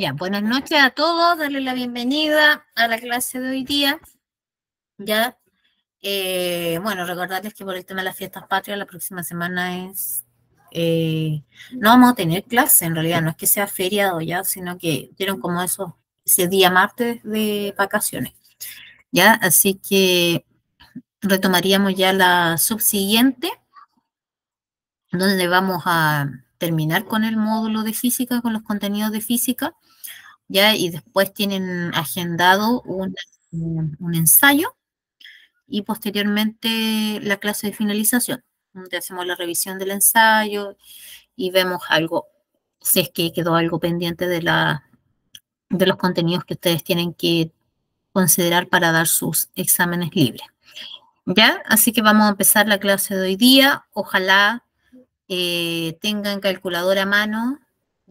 Ya, buenas noches a todos, darles la bienvenida a la clase de hoy día. Ya, bueno, recordarles que por el tema de las fiestas patrias, la próxima semana no vamos a tener clase, en realidad, no es que sea feriado ya, sino que dieron como ese día martes de vacaciones. Ya, así que retomaríamos ya la subsiguiente, donde vamos a terminar con el módulo de física, con los contenidos de física. ¿Ya? Y después tienen agendado un ensayo y posteriormente la clase de finalización, donde hacemos la revisión del ensayo y vemos algo, si es que quedó algo pendiente de los contenidos que ustedes tienen que considerar para dar sus exámenes libres. ¿Ya? Así que vamos a empezar la clase de hoy día. Ojalá tengan calculadora a mano,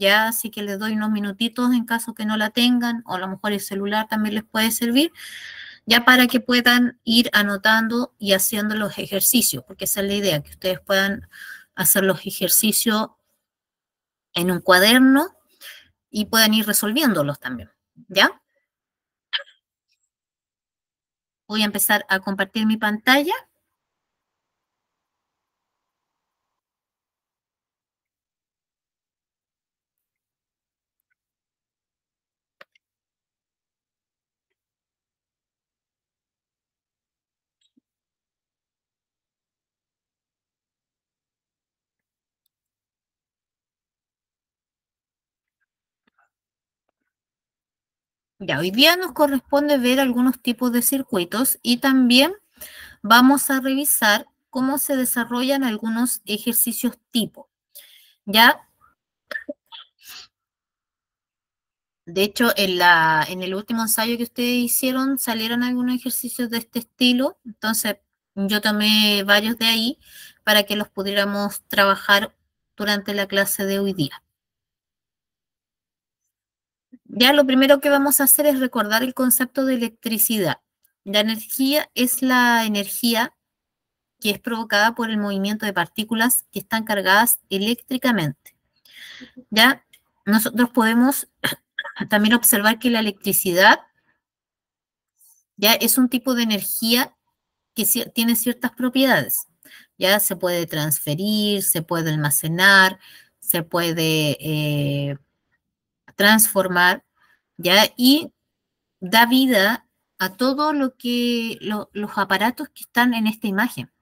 ya, así que les doy unos minutitos en caso que no la tengan, o a lo mejor el celular también les puede servir, ya para que puedan ir anotando y haciendo los ejercicios, porque esa es la idea, que ustedes puedan hacer los ejercicios en un cuaderno y puedan ir resolviéndolos también, ¿ya? Voy a empezar a compartir mi pantalla. Ya, hoy día nos corresponde ver algunos tipos de circuitos y también vamos a revisar cómo se desarrollan algunos ejercicios tipo. Ya, de hecho, en el último ensayo que ustedes hicieron salieron algunos ejercicios de este estilo, entonces yo tomé varios de ahí para que los pudiéramos trabajar durante la clase de hoy día. Ya lo primero que vamos a hacer es recordar el concepto de electricidad. La energía es la energía que es provocada por el movimiento de partículas que están cargadas eléctricamente. Ya nosotros podemos también observar que la electricidad ya es un tipo de energía que tiene ciertas propiedades. Ya se puede transferir, se puede almacenar, se puede transformar, ya, y da vida a todo los aparatos que están en esta imagen.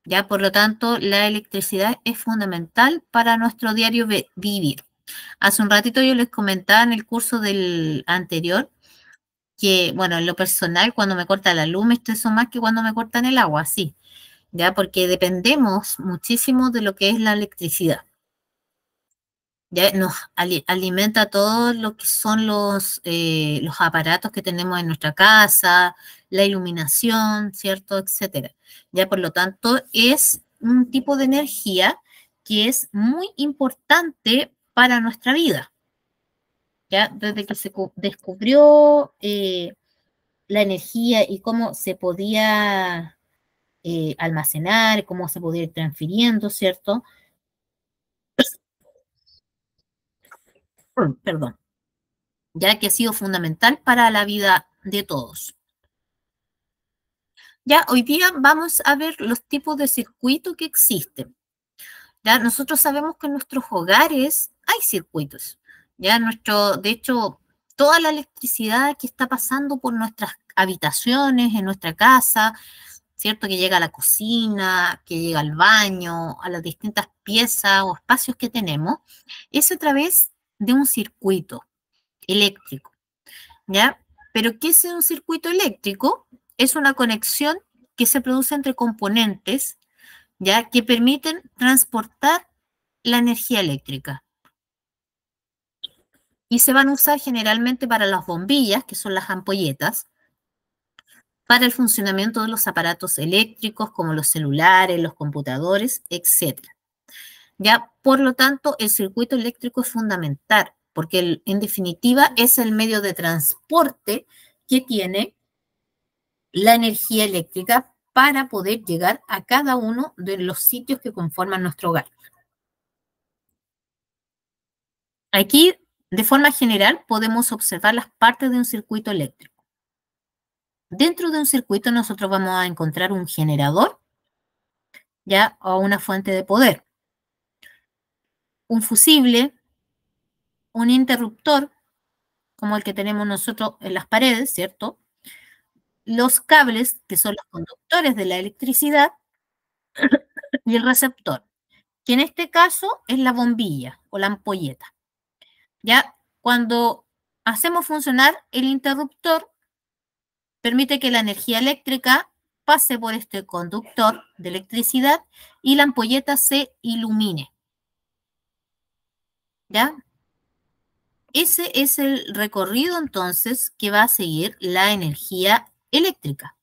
Ya, por lo tanto, la electricidad es fundamental para nuestro diario vivir. Hace un ratito yo les comentaba en el curso del anterior que, bueno, en lo personal, cuando me corta la luz me estreso más que cuando me cortan el agua, sí, ya, porque dependemos muchísimo de lo que es la electricidad. Ya nos alimenta todo lo que son los aparatos que tenemos en nuestra casa, la iluminación, ¿cierto? Etcétera. Ya, por lo tanto, es un tipo de energía que es muy importante para nuestra vida. Ya, desde que se descubrió la energía y cómo se podía almacenar, cómo se podía ir transfiriendo, ¿cierto? Perdón, ya que ha sido fundamental para la vida de todos. Ya, hoy día vamos a ver los tipos de circuitos que existen. Ya, nosotros sabemos que en nuestros hogares hay circuitos. Ya, de hecho, toda la electricidad que está pasando por nuestras habitaciones, en nuestra casa, ¿cierto? Que llega a la cocina, que llega al baño, a las distintas piezas o espacios que tenemos, es a través de un circuito eléctrico, ¿ya? Pero ¿qué es un circuito eléctrico? Es una conexión que se produce entre componentes, ¿ya? Que permiten transportar la energía eléctrica. Y se van a usar generalmente para las bombillas, que son las ampolletas, para el funcionamiento de los aparatos eléctricos como los celulares, los computadores, etcétera. Ya, por lo tanto, el circuito eléctrico es fundamental, porque en definitiva es el medio de transporte que tiene la energía eléctrica para poder llegar a cada uno de los sitios que conforman nuestro hogar. Aquí De forma general, podemos observar las partes de un circuito eléctrico. Dentro de un circuito nosotros vamos a encontrar un generador, ya, o una fuente de poder, un fusible, un interruptor, como el que tenemos nosotros en las paredes, ¿cierto? Los cables, que son los conductores de la electricidad, y el receptor, que en este caso es la bombilla o la ampolleta. Ya, cuando hacemos funcionar el interruptor, permite que la energía eléctrica pase por este conductor de electricidad y la ampolleta se ilumine. ¿Ya? Ese es el recorrido entonces que va a seguir la energía eléctrica.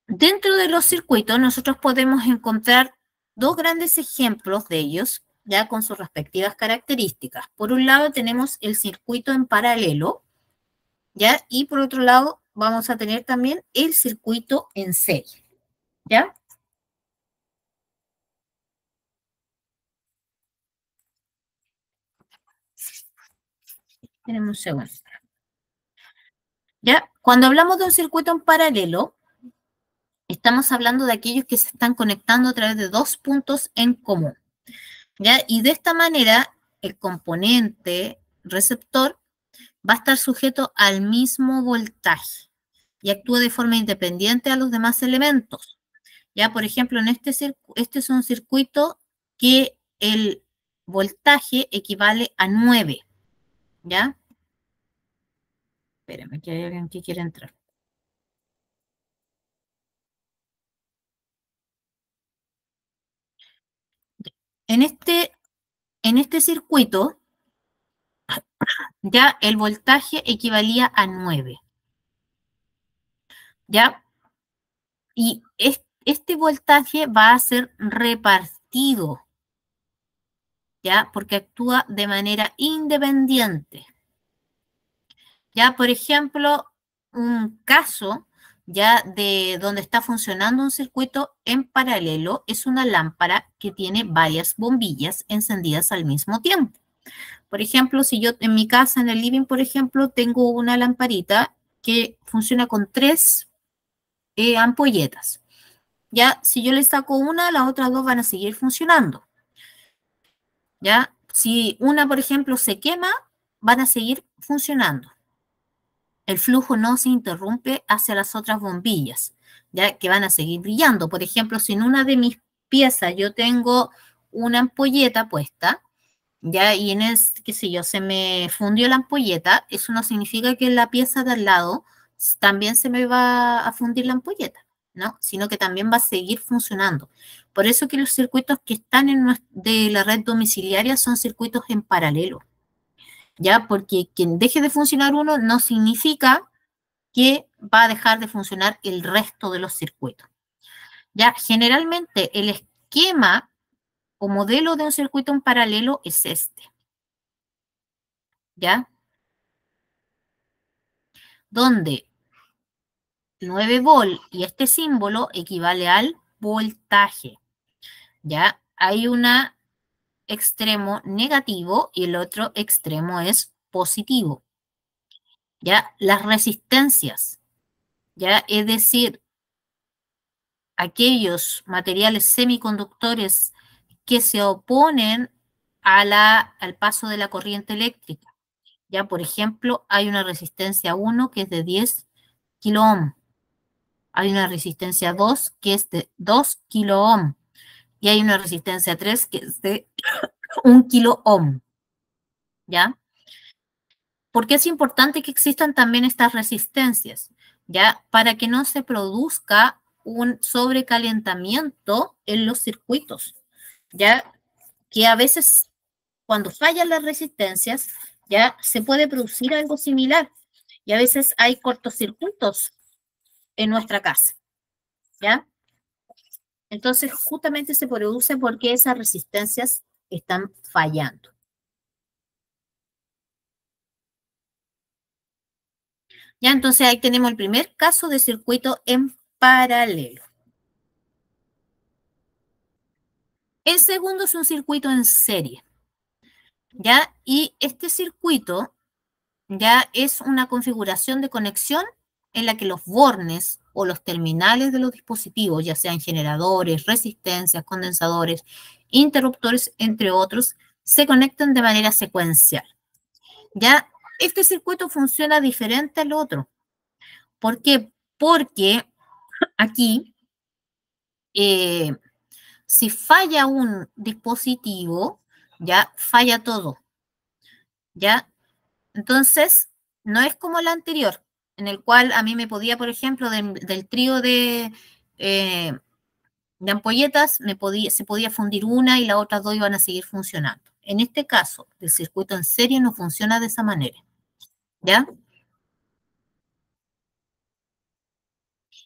Dentro de los circuitos nosotros podemos encontrar dos grandes ejemplos de ellos, ya con sus respectivas características. Por un lado tenemos el circuito en paralelo, ¿ya? Y por otro lado vamos a tener también el circuito en serie, ¿ya? Tenemos un segundo. ¿Ya? Cuando hablamos de un circuito en paralelo, estamos hablando de aquellos que se están conectando a través de dos puntos en común, ¿ya? Y de esta manera, el componente receptor va a estar sujeto al mismo voltaje y actúa de forma independiente a los demás elementos. Ya, por ejemplo, en este es un circuito que el voltaje equivale a 9, ¿ya? Espérame, que hay alguien que quiere entrar. En este, en este circuito, ya el voltaje equivalía a 9, ¿ya? Y este voltaje va a ser repartido, ¿ya? Porque actúa de manera independiente. Ya, por ejemplo, un caso ya de donde está funcionando un circuito en paralelo es una lámpara que tiene varias bombillas encendidas al mismo tiempo. Por ejemplo, si yo en mi casa, en el living, por ejemplo, tengo una lamparita que funciona con tres ampolletas. Ya, si yo le saco una, las otras dos van a seguir funcionando. Ya, si una, por ejemplo, se quema, van a seguir funcionando. El flujo no se interrumpe hacia las otras bombillas, ya que van a seguir brillando. Por ejemplo, si en una de mis piezas yo tengo una ampolleta puesta, ya, y en el, qué sé yo, se me fundió la ampolleta, eso no significa que en la pieza de al lado también se me va a fundir la ampolleta, ¿no? Sino que también va a seguir funcionando. Por eso que los circuitos que están de la red domiciliaria son circuitos en paralelo, ¿ya? Porque quien deje de funcionar uno no significa que va a dejar de funcionar el resto de los circuitos. Ya, generalmente el esquema o modelo de un circuito en paralelo es este, ¿ya? Donde 9 volt y este símbolo equivale al voltaje, ¿ya? Hay un extremo negativo y el otro extremo es positivo, ¿ya? Las resistencias, ¿ya? Es decir, aquellos materiales semiconductores que se oponen al paso de la corriente eléctrica. Ya, por ejemplo, hay una resistencia 1 que es de 10 kilo ohm, hay una resistencia 2 que es de 2 kilo ohm y hay una resistencia 3 que es de 1 kilo ohm, ¿ya? Porque es importante que existan también estas resistencias, ¿ya? Para que no se produzca un sobrecalentamiento en los circuitos, ¿ya? Que a veces cuando fallan las resistencias, ya se puede producir algo similar y a veces hay cortocircuitos en nuestra casa, ¿ya? Entonces, justamente se produce porque esas resistencias están fallando. Ya, entonces ahí tenemos el primer caso de circuito en paralelo. El segundo es un circuito en serie, ¿ya? Y este circuito ya es una configuración de conexión en la que los bornes o los terminales de los dispositivos, ya sean generadores, resistencias, condensadores, interruptores, entre otros, se conectan de manera secuencial. Ya este circuito funciona diferente al otro. ¿Por qué? Porque aquí, si falla un dispositivo, ya falla todo. ¿Ya? Entonces, no es como el anterior, en el cual a mí me podía, por ejemplo, del trío de ampolletas, se podía fundir una y las otras dos iban a seguir funcionando. En este caso, el circuito en serie no funciona de esa manera. ¿Ya?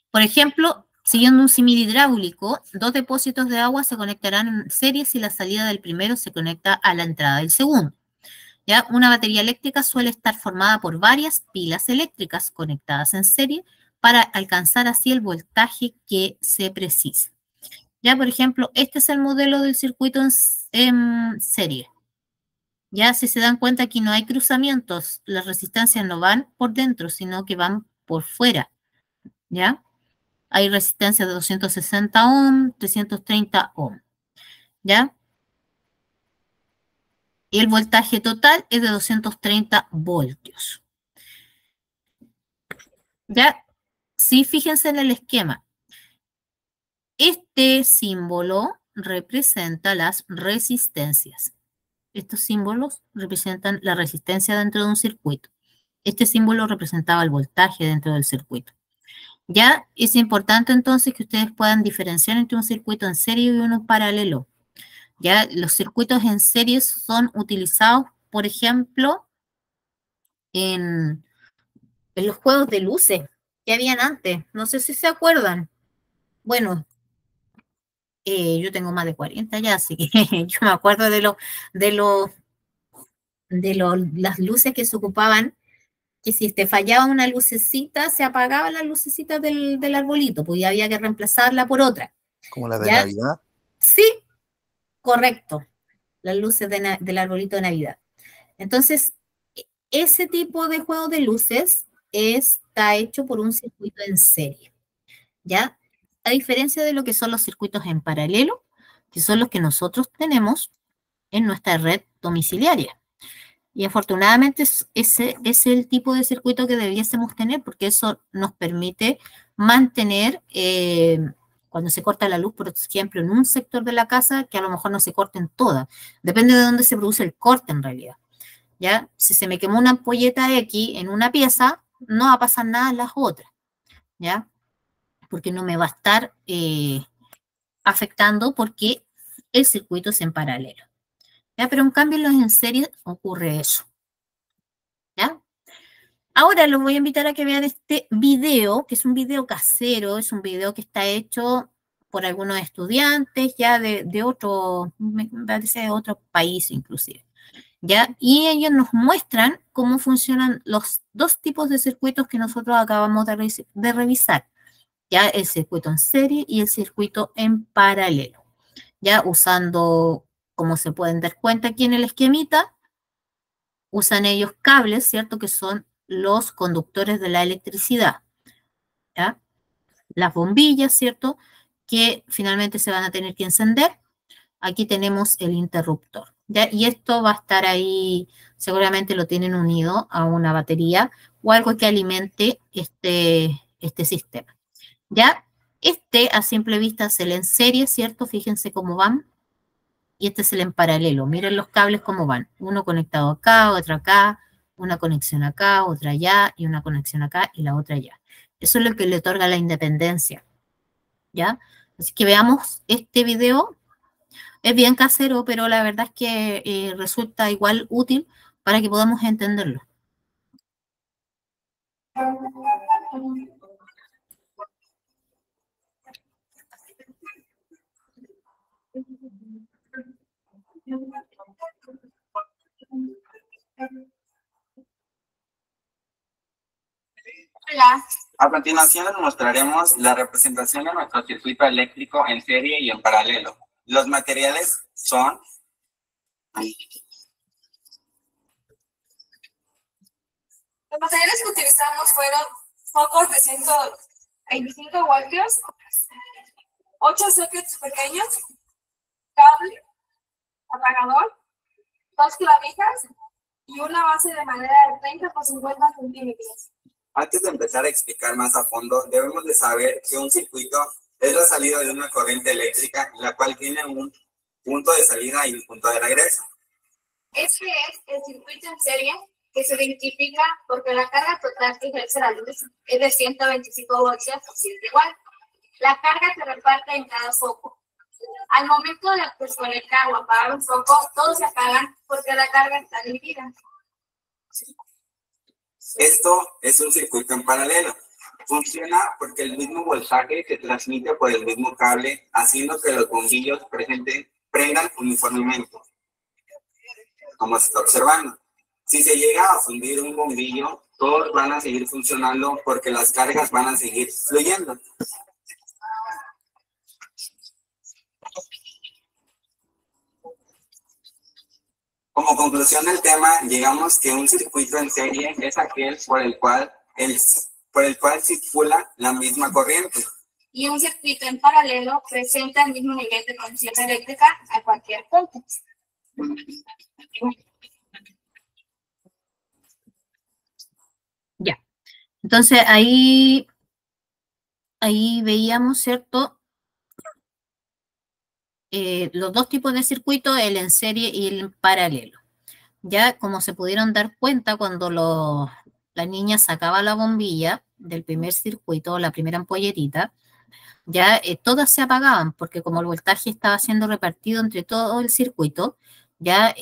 Por ejemplo, siguiendo un símil hidráulico, dos depósitos de agua se conectarán en serie si la salida del primero se conecta a la entrada del segundo. ¿Ya? Una batería eléctrica suele estar formada por varias pilas eléctricas conectadas en serie para alcanzar así el voltaje que se precisa. Ya, por ejemplo, este es el modelo del circuito en serie. Ya, si se dan cuenta, aquí no hay cruzamientos, las resistencias no van por dentro, sino que van por fuera. ¿Ya? Hay resistencia de 260 ohm, 330 ohm. ¿Ya? Y el voltaje total es de 230 voltios. ¿Ya? Sí, fíjense en el esquema. Este símbolo representa las resistencias. Estos símbolos representan la resistencia dentro de un circuito. Este símbolo representaba el voltaje dentro del circuito. Ya es importante entonces que ustedes puedan diferenciar entre un circuito en serie y uno paralelo. Ya los circuitos en serie son utilizados, por ejemplo, en los juegos de luces que habían antes. No sé si se acuerdan. Bueno, yo tengo más de 40 ya, así que yo me acuerdo de los las luces que se ocupaban, que si te fallaba una lucecita, se apagaba la lucecita del arbolito, pues ya había que reemplazarla por otra. Como la de ¿Ya? Navidad. Sí, correcto, las luces del arbolito de Navidad. Entonces, ese tipo de juego de luces está hecho por un circuito en serie, ¿ya? A diferencia de lo que son los circuitos en paralelo, que son los que nosotros tenemos en nuestra red domiciliaria. Y afortunadamente ese es el tipo de circuito que debiésemos tener, porque eso nos permite mantener, cuando se corta la luz, por ejemplo, en un sector de la casa, que a lo mejor no se corte en todas. Depende de dónde se produce el corte en realidad. ¿Ya? Si se me quemó una ampolleta X en una pieza, no va a pasar nada en las otras. ¿Ya? Porque no me va a estar afectando porque el circuito es en paralelo. ¿Ya? Pero en cambio en los en serie ocurre eso. ¿Ya? Ahora los voy a invitar a que vean este video, que es un video casero, es un video que está hecho por algunos estudiantes ya de otro, me parece de otro país inclusive. ¿Ya? Y ellos nos muestran cómo funcionan los dos tipos de circuitos que nosotros acabamos de revisar. Ya el circuito en serie y el circuito en paralelo. Ya usando, como se pueden dar cuenta aquí en el esquemita, usan ellos cables, ¿cierto? Que son los conductores de la electricidad, ¿ya? Las bombillas, ¿cierto? Que finalmente se van a tener que encender. Aquí tenemos el interruptor, ¿ya? Y esto va a estar ahí, seguramente lo tienen unido a una batería o algo que alimente este sistema, ¿ya? Este a simple vista es el en serie, ¿cierto? Fíjense cómo van. Y este es el en paralelo. Miren los cables cómo van. Uno conectado acá, otro acá, una conexión acá, otra allá, y una conexión acá y la otra allá. Eso es lo que le otorga la independencia, ¿ya? Así que veamos este video. Es bien casero, pero la verdad es que resulta igual útil para que podamos entenderlo. Hola. A continuación les mostraremos la representación de nuestro circuito eléctrico en serie y en paralelo. Los materiales son los materiales que utilizamos fueron focos de 125 voltios, 8 sockets pequeños, cable, apagador, 2 clavijas y una base de madera de 30 por 50 centímetros. Antes de empezar a explicar más a fondo, debemos de saber que un circuito es la salida de una corriente eléctrica, la cual tiene un punto de salida y un punto de regreso. Este es el circuito en serie que se identifica porque la carga total que ejerce la luz es de 125 voltios por siempre igual. La carga se reparte en cada foco. Al momento de desconectar o apagar un foco, todos se apagan porque la carga está dividida. Esto es un circuito en paralelo. Funciona porque el mismo voltaje se transmite por el mismo cable, haciendo que los bombillos prendan uniformemente, como se está observando. Si se llega a fundir un bombillo, todos van a seguir funcionando porque las cargas van a seguir fluyendo. Como conclusión del tema, llegamos que un circuito en serie es aquel por el cual circula la misma corriente. Y un circuito en paralelo presenta el mismo nivel de potencia eléctrica a cualquier punto. Ya. Entonces ahí veíamos, ¿cierto? Los dos tipos de circuitos, el en serie y el en paralelo. Ya como se pudieron dar cuenta cuando la niña sacaba la bombilla del primer circuito, la primera ampolletita, ya todas se apagaban porque como el voltaje estaba siendo repartido entre todo el circuito, ya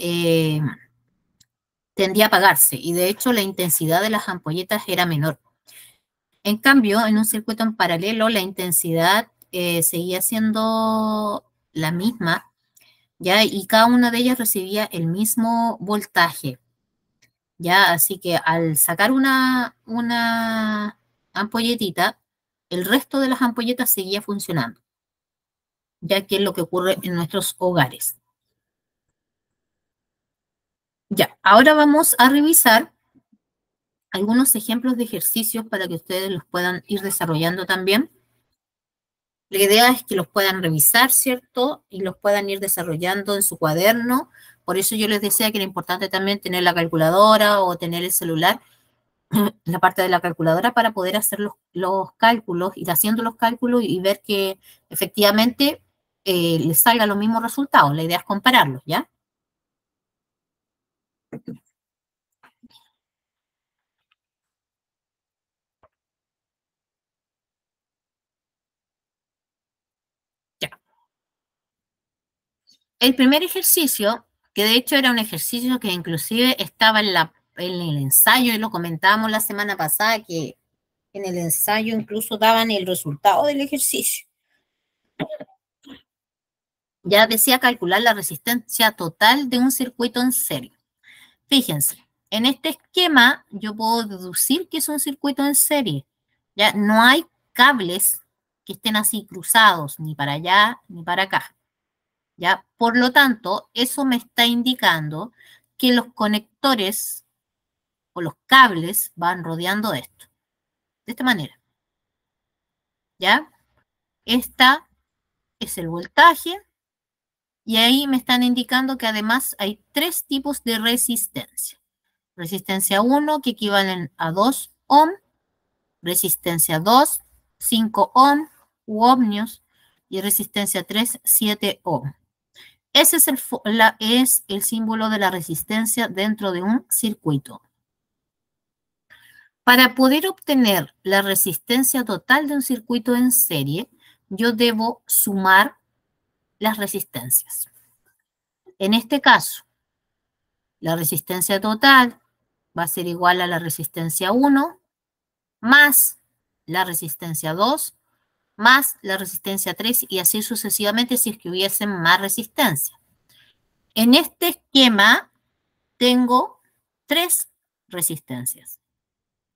tendía a apagarse y de hecho la intensidad de las ampolletas era menor. En cambio, en un circuito en paralelo, la intensidad seguía siendo la misma, ¿ya? Y cada una de ellas recibía el mismo voltaje, ¿ya? Así que al sacar una ampolletita, el resto de las ampolletas seguía funcionando, ya que es lo que ocurre en nuestros hogares. Ya, ahora vamos a revisar algunos ejemplos de ejercicios para que ustedes los puedan ir desarrollando también. La idea es que los puedan revisar, ¿cierto? Y los puedan ir desarrollando en su cuaderno. Por eso yo les decía que era importante también tener la calculadora o tener el celular, la parte de la calculadora para poder hacer los cálculos, ir haciendo los cálculos y ver que efectivamente les salga los mismos resultados. La idea es compararlos, ¿ya? Ya. El primer ejercicio, que de hecho era un ejercicio que inclusive estaba en el ensayo y lo comentábamos la semana pasada, que en el ensayo incluso daban el resultado del ejercicio. Ya decía calcular la resistencia total de un circuito en serie. Fíjense, en este esquema yo puedo deducir que es un circuito en serie. Ya no hay cables que estén así cruzados, ni para allá ni para acá. ¿Ya? Por lo tanto, eso me está indicando que los conectores o los cables van rodeando esto. De esta manera. ¿Ya? Esta es el voltaje. Y ahí me están indicando que además hay tres tipos de resistencia. Resistencia 1, que equivalen a 2 ohm. Resistencia 2, 5 ohm u ohmios. Y resistencia 3, 7 ohm. Ese es el símbolo de la resistencia dentro de un circuito. Para poder obtener la resistencia total de un circuito en serie, yo debo sumar las resistencias. En este caso, la resistencia total va a ser igual a la resistencia 1 más la resistencia 2 más la resistencia 3 y así sucesivamente si es que hubiesen más resistencia. En este esquema tengo 3 resistencias,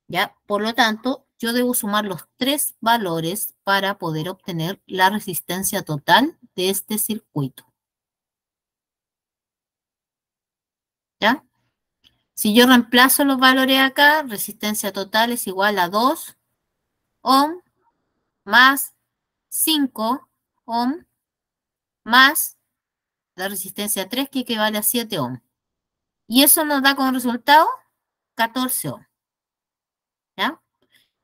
¿ya? Por lo tanto, yo debo sumar los 3 valores para poder obtener la resistencia total de este circuito. ¿Ya? Si yo reemplazo los valores acá, resistencia total es igual a 2 ohm más 5 ohm más la resistencia 3 que equivale a 7 ohm. Y eso nos da como resultado 14 ohm. ¿Ya?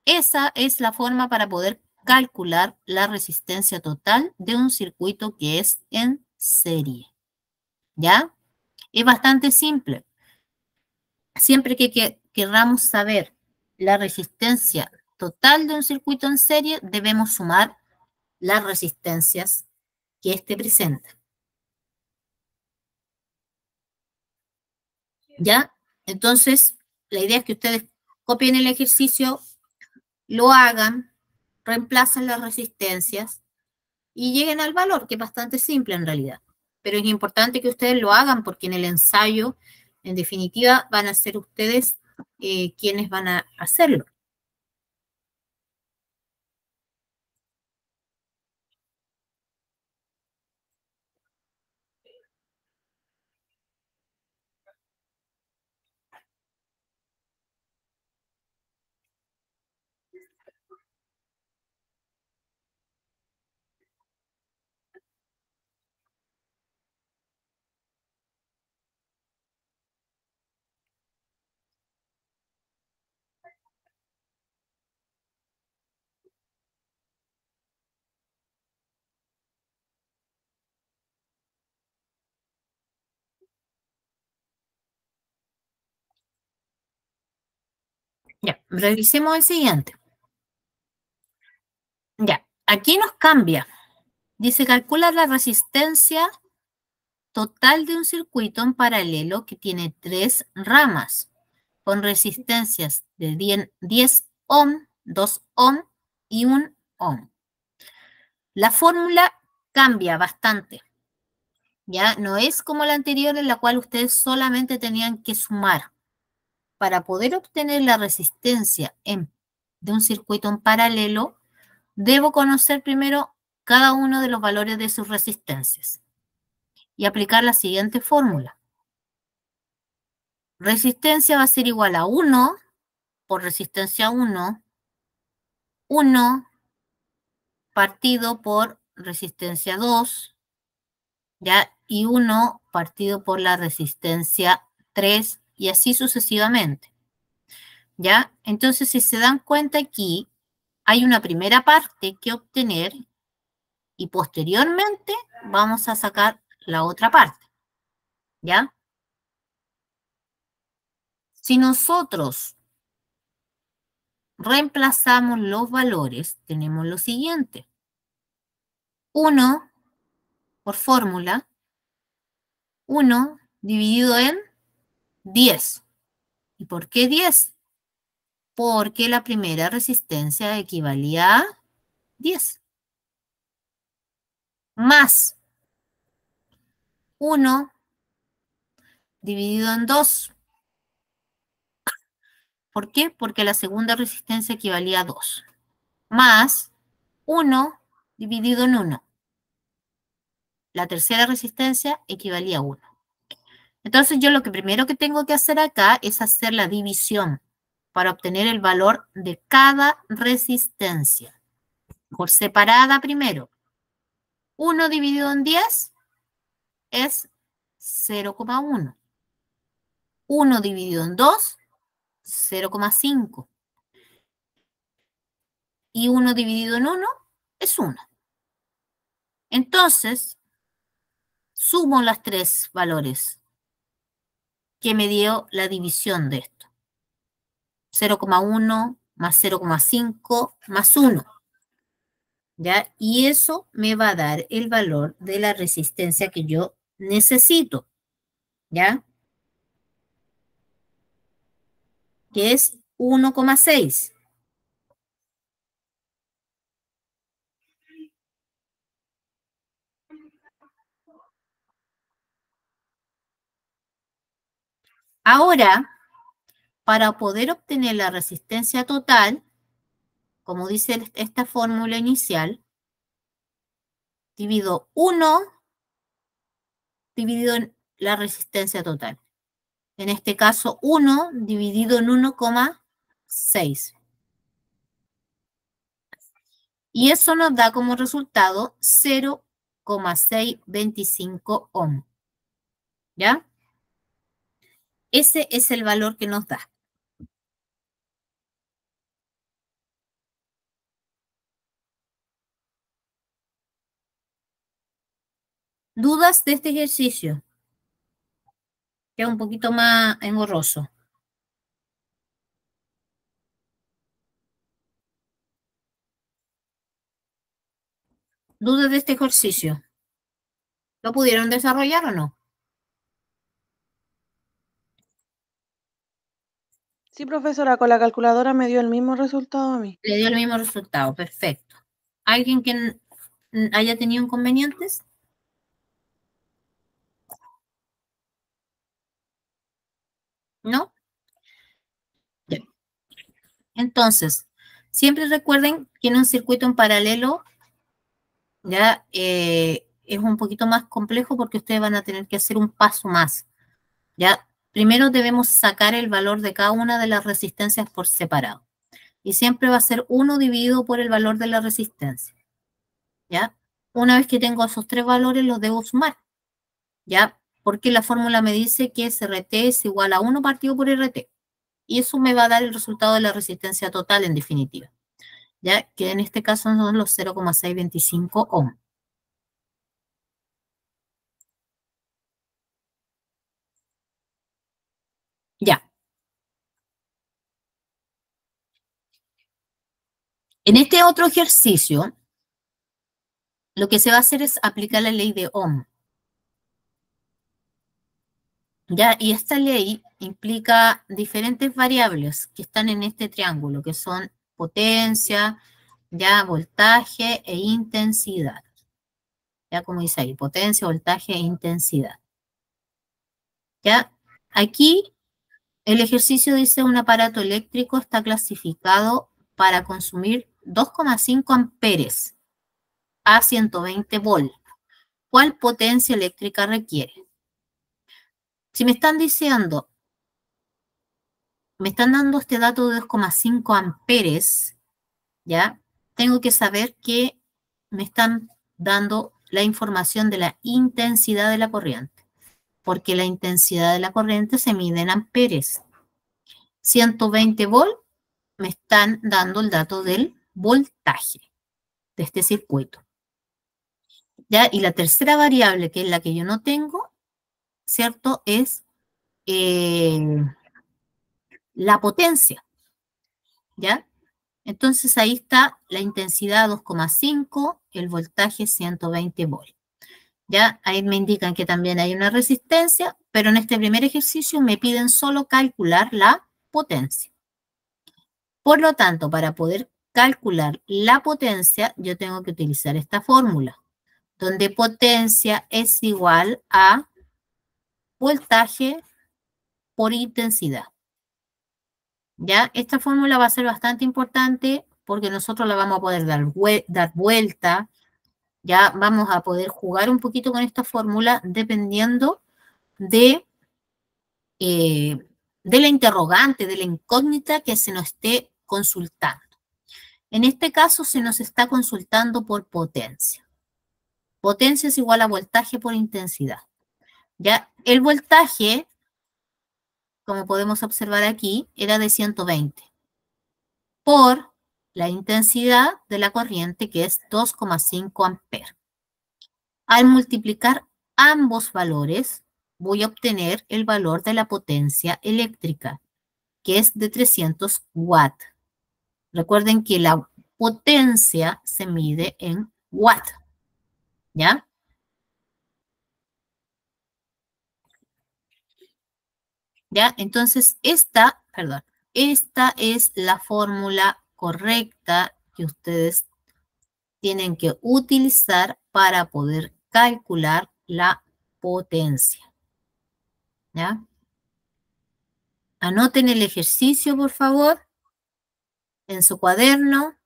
Esa es la forma para poder calcular la resistencia total de un circuito que es en serie. ¿Ya? Es bastante simple. Siempre que queramos saber la resistencia total de un circuito en serie, debemos sumar las resistencias que éste presenta. ¿Ya? Entonces, la idea es que ustedes copien el ejercicio, lo hagan, reemplacen las resistencias y lleguen al valor, que es bastante simple en realidad. Pero es importante que ustedes lo hagan porque en el ensayo, en definitiva, van a ser ustedes quienes van a hacerlo. Ya, revisemos el siguiente. Ya, aquí nos cambia. Dice, calcula la resistencia total de un circuito en paralelo que tiene 3 ramas, con resistencias de 10 ohm, 2 ohm y 1 ohm. La fórmula cambia bastante. Ya no es como la anterior en la cual ustedes solamente tenían que sumar. Para poder obtener la resistencia de un circuito en paralelo, debo conocer primero cada uno de los valores de sus resistencias y aplicar la siguiente fórmula. Resistencia va a ser igual a 1 por resistencia 1, 1 partido por resistencia 2, ¿ya? Y 1 partido por la resistencia 3 y así sucesivamente. ¿Ya? Entonces, si se dan cuenta aquí, hay una primera parte que obtener y posteriormente vamos a sacar la otra parte. ¿Ya? Si nosotros reemplazamos los valores, tenemos lo siguiente. 1 por fórmula, 1 dividido en 10. ¿Y por qué 10? Porque la primera resistencia equivalía a 10. Más 1 dividido en 2. ¿Por qué? Porque la segunda resistencia equivalía a 2. Más 1 dividido en 1. La tercera resistencia equivalía a 1. Entonces yo lo que primero que tengo que hacer acá es hacer la división para obtener el valor de cada resistencia. Por separada primero. 1 dividido en 10 es 0,1. 1 dividido en 2, 0,5. Y 1 dividido en 1 es 1. Entonces, sumo los 3 valores que me dio la división de esto. 0,1 más 0,5 más 1. ¿Ya? Y eso me va a dar el valor de la resistencia que yo necesito. ¿Ya? Que es 1,6. Ahora, para poder obtener la resistencia total, como dice esta fórmula inicial, divido 1 dividido en la resistencia total. En este caso, 1 dividido en 1,6. Y eso nos da como resultado 0,625 ohm. ¿Ya? Ese es el valor que nos da. ¿Dudas de este ejercicio? Queda un poquito más engorroso. ¿Dudas de este ejercicio? ¿Lo pudieron desarrollar o no? Sí, profesora, con la calculadora me dio el mismo resultado a mí. Le dio el mismo resultado, perfecto. ¿Alguien que haya tenido inconvenientes? ¿No? Ya. Entonces, siempre recuerden que en un circuito en paralelo ya es un poquito más complejo porque ustedes van a tener que hacer un paso más. Ya, primero debemos sacar el valor de cada una de las resistencias por separado. Y siempre va a ser 1 dividido por el valor de la resistencia. ¿Ya? Una vez que tengo esos tres valores, los debo sumar. ¿Ya? Porque la fórmula me dice que SRT es igual a 1 partido por RT. Y eso me va a dar el resultado de la resistencia total en definitiva. ¿Ya? Que en este caso son los 0,625 ohm. Ya. En este otro ejercicio, lo que se va a hacer es aplicar la ley de Ohm. ¿Ya? Y esta ley implica diferentes variables que están en este triángulo, que son potencia, ya, voltaje e intensidad. Ya como dice ahí, potencia, voltaje e intensidad. ¿Ya? Aquí el ejercicio dice un aparato eléctrico está clasificado para consumir 2,5 amperes a 120 volt. ¿Cuál potencia eléctrica requiere? Si me están diciendo, me están dando este dato de 2,5 amperes, ¿ya? Tengo que saber que me están dando la información de la intensidad de la corriente, porque la intensidad de la corriente se mide en amperes. 120 volt me están dando el dato del voltaje de este circuito. ¿Ya? Y la tercera variable, que es la que yo no tengo, ¿cierto? Es la potencia, ¿ya? Entonces ahí está la intensidad 2,5, el voltaje 120 volt. ¿Ya? Ahí me indican que también hay una resistencia, pero en este primer ejercicio me piden solo calcular la potencia. Por lo tanto, para poder calcular la potencia, yo tengo que utilizar esta fórmula, donde potencia es igual a voltaje por intensidad. ¿Ya? Esta fórmula va a ser bastante importante porque nosotros la vamos a poder dar vuelta, ya vamos a poder jugar un poquito con esta fórmula dependiendo de la interrogante, de la incógnita que se nos esté consultando. En este caso se nos está consultando por potencia. Potencia es igual a voltaje por intensidad. ¿Ya? El voltaje, como podemos observar aquí, era de 120 por la intensidad de la corriente, que es 2,5 amperes. Al multiplicar ambos valores, voy a obtener el valor de la potencia eléctrica, que es de 300 watts. Recuerden que la potencia se mide en watts, ¿ya? ¿Ya? Entonces, esta es la fórmula correcta que ustedes tienen que utilizar para poder calcular la potencia. ¿Ya? Anoten el ejercicio, por favor, en su cuaderno.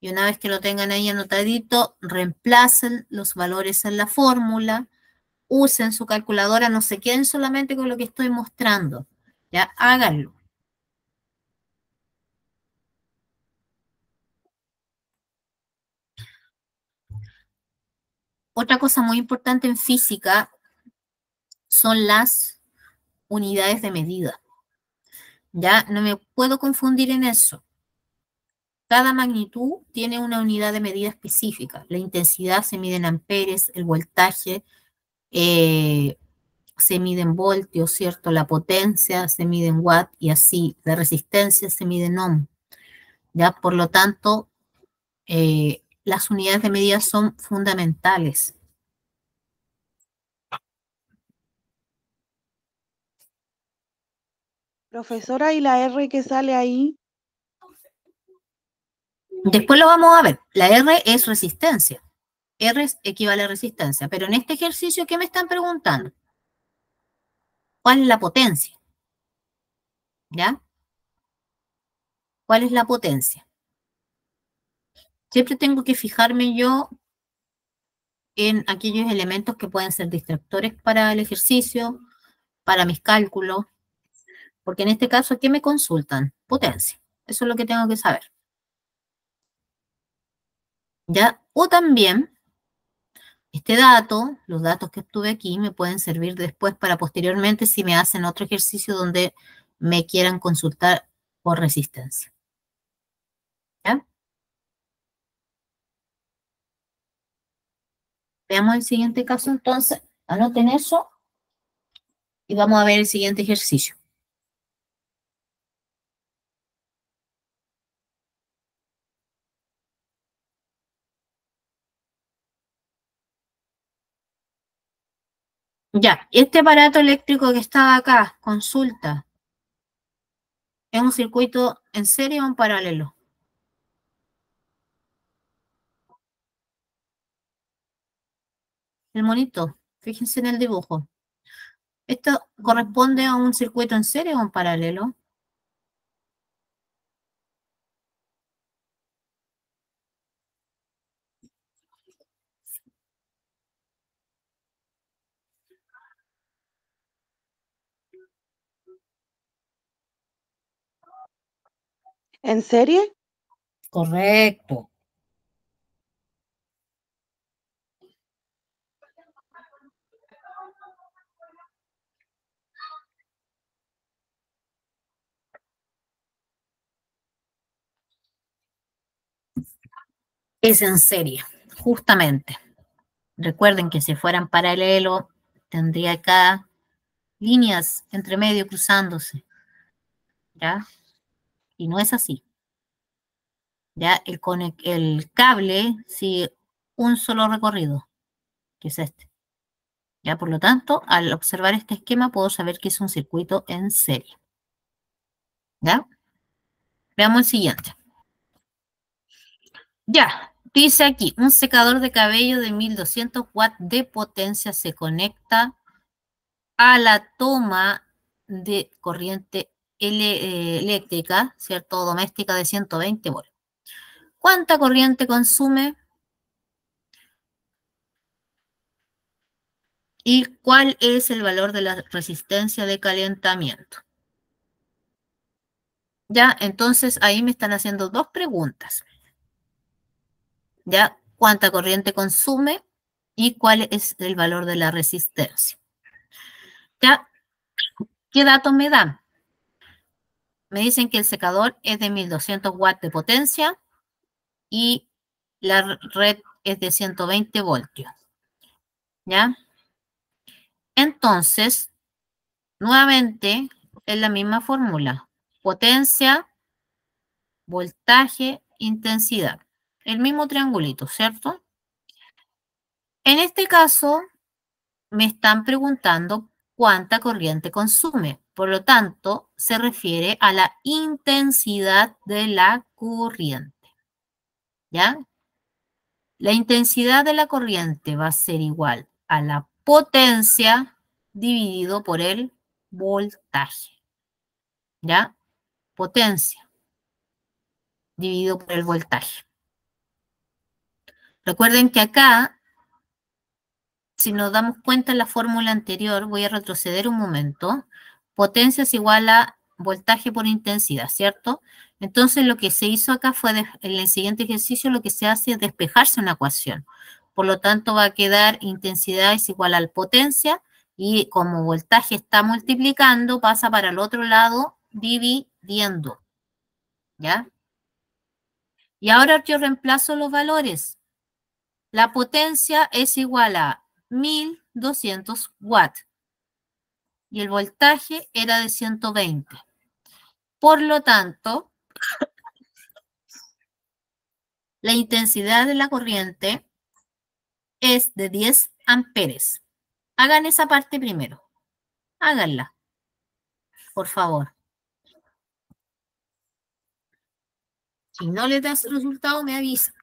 Y una vez que lo tengan ahí anotadito, reemplacen los valores en la fórmula, usen su calculadora, no se queden solamente con lo que estoy mostrando. Ya, háganlo. Otra cosa muy importante en física son las unidades de medida. Ya, no me puedo confundir en eso. Cada magnitud tiene una unidad de medida específica. La intensidad se mide en amperes, el voltaje se mide en voltios, ¿cierto? La potencia se mide en watt y así. La resistencia se mide en ohm. ¿Ya? Por lo tanto, las unidades de medida son fundamentales. Profesora, ¿y la R que sale ahí? Después lo vamos a ver. La R es resistencia. R equivale a resistencia. Pero en este ejercicio, ¿qué me están preguntando? ¿Cuál es la potencia? ¿Ya? ¿Cuál es la potencia? Siempre tengo que fijarme yo en aquellos elementos que pueden ser distractores para el ejercicio, para mis cálculos, porque en este caso, ¿qué me consultan? Potencia. Eso es lo que tengo que saber. ¿Ya? O también, este dato, los datos que obtuve aquí, me pueden servir después para posteriormente si me hacen otro ejercicio donde me quieran consultar por resistencia. ¿Ya? Veamos el siguiente caso entonces. Anoten eso y vamos a ver el siguiente ejercicio. Ya, este aparato eléctrico que estaba acá, consulta, ¿es un circuito en serie o en paralelo? El monito, fíjense en el dibujo. ¿Esto corresponde a un circuito en serie o en paralelo? ¿En serie? Correcto. Es en serie, justamente. Recuerden que si fueran paralelo, tendría acá líneas entre medio cruzándose, ¿ya? Y no es así. Ya el cable sigue un solo recorrido, que es este. Ya, por lo tanto, al observar este esquema puedo saber que es un circuito en serie. ¿Ya? Veamos el siguiente. Ya, dice aquí, un secador de cabello de 1200 watts de potencia se conecta a la toma de corriente eléctrica, ¿cierto? Doméstica de 120 voltios. ¿Cuánta corriente consume? ¿Y cuál es el valor de la resistencia de calentamiento? Ya, entonces ahí me están haciendo dos preguntas. ¿Ya? ¿Cuánta corriente consume? ¿Y cuál es el valor de la resistencia? ¿Ya? ¿Qué datos me dan? Me dicen que el secador es de 1200 watts de potencia y la red es de 120 voltios. ¿Ya? Entonces, nuevamente, es la misma fórmula. Potencia, voltaje, intensidad. El mismo triangulito, ¿cierto? En este caso, me están preguntando cuánta corriente consume. Por lo tanto, se refiere a la intensidad de la corriente. ¿Ya? La intensidad de la corriente va a ser igual a la potencia dividido por el voltaje. ¿Ya? Potencia dividido por el voltaje. Recuerden que acá, si nos damos cuenta en la fórmula anterior, voy a retroceder un momento, potencia es igual a voltaje por intensidad, ¿cierto? Entonces lo que se hizo acá fue, en el siguiente ejercicio, lo que se hace es despejarse una ecuación. Por lo tanto, va a quedar intensidad es igual al potencia, y como voltaje está multiplicando, pasa para el otro lado dividiendo, ¿ya? Y ahora yo reemplazo los valores. La potencia es igual a 1200 watts y el voltaje era de 120. Por lo tanto, la intensidad de la corriente es de 10 amperes. Hagan esa parte primero. Háganla, por favor. Si no les das resultado, me avisa.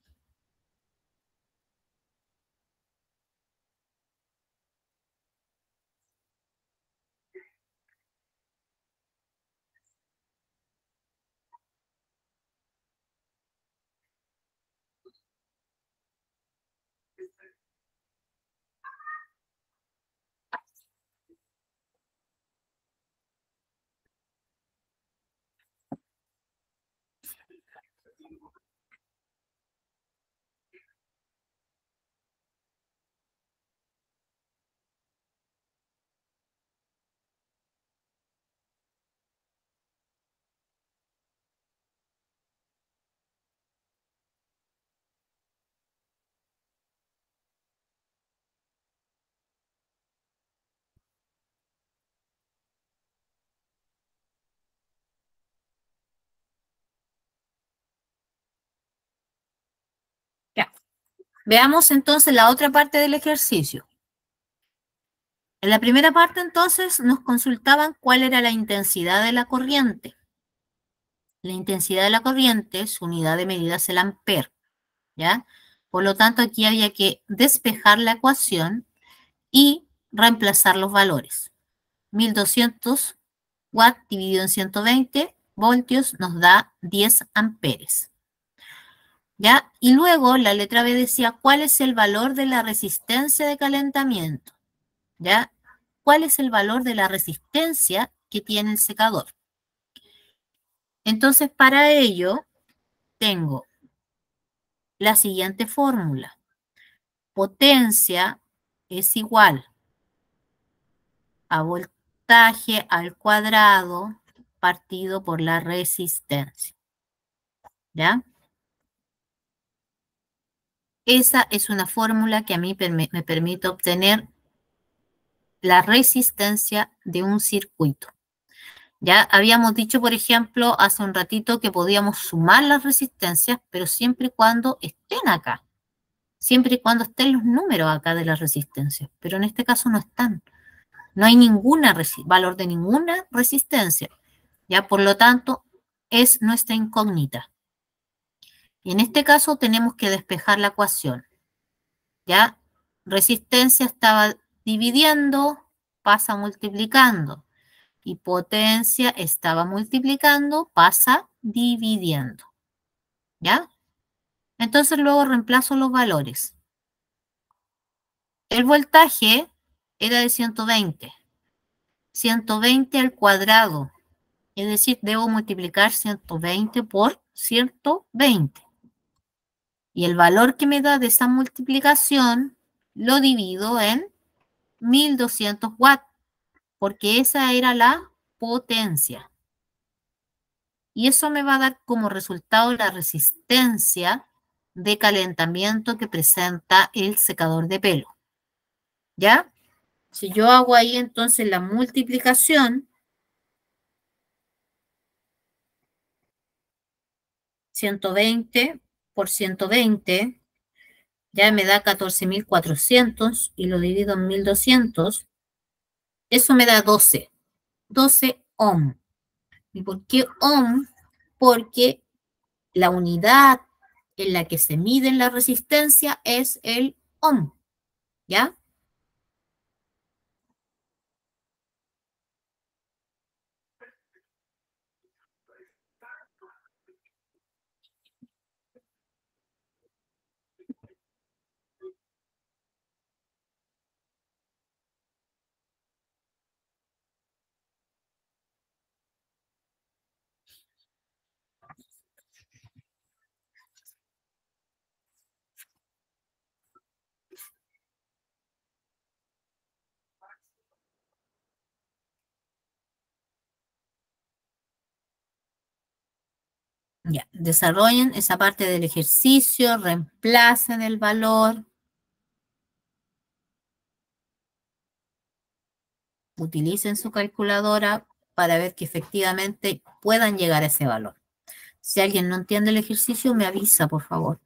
Ya. Veamos entonces la otra parte del ejercicio. En la primera parte, entonces, nos consultaban cuál era la intensidad de la corriente. La intensidad de la corriente, su unidad de medida es el ampere, ¿ya? Por lo tanto, aquí había que despejar la ecuación y reemplazar los valores. 1200 watts dividido en 120 voltios nos da 10 amperes, ¿ya? Y luego la letra B decía, ¿cuál es el valor de la resistencia de calentamiento? ¿Ya? ¿Cuál es el valor de la resistencia que tiene el secador? Entonces, para ello, tengo la siguiente fórmula. Potencia es igual a voltaje al cuadrado partido por la resistencia. ¿Ya? Esa es una fórmula que a mí me permite obtener la resistencia de un circuito. Ya habíamos dicho, por ejemplo, hace un ratito que podíamos sumar las resistencias, pero siempre y cuando estén acá. Siempre y cuando estén los números acá de las resistencias. Pero en este caso no están. No hay valor de ninguna resistencia. Ya, por lo tanto, es nuestra incógnita. Y en este caso tenemos que despejar la ecuación. Ya, resistencia estaba dividiendo, pasa multiplicando. Y potencia estaba multiplicando, pasa dividiendo. ¿Ya? Entonces luego reemplazo los valores. El voltaje era de 120. 120 al cuadrado. Es decir, debo multiplicar 120 por 120. Y el valor que me da de esa multiplicación lo divido en 1200 watts, porque esa era la potencia. Y eso me va a dar como resultado la resistencia de calentamiento que presenta el secador de pelo. ¿Ya? Si yo hago ahí entonces la multiplicación, 120 por 120, ya me da 14.400 y lo divido en 1.200, eso me da 12 ohm. ¿Y por qué ohm? Porque la unidad en la que se mide la resistencia es el ohm, ¿ya? Ya, desarrollen esa parte del ejercicio, reemplacen el valor, utilicen su calculadora para ver que efectivamente puedan llegar a ese valor. Si alguien no entiende el ejercicio, me avisa, por favor.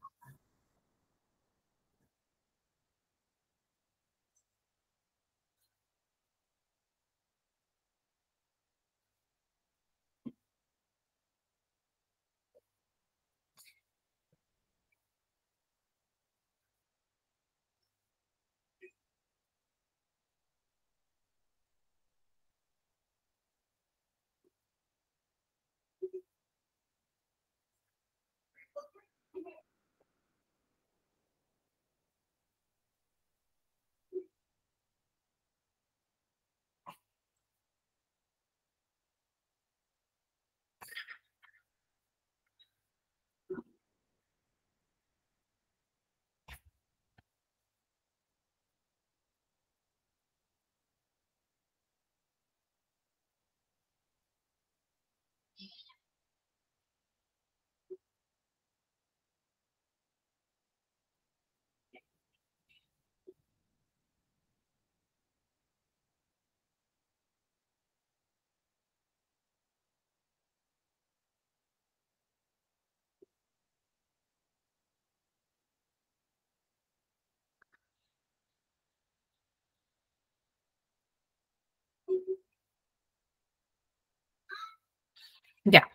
Ya.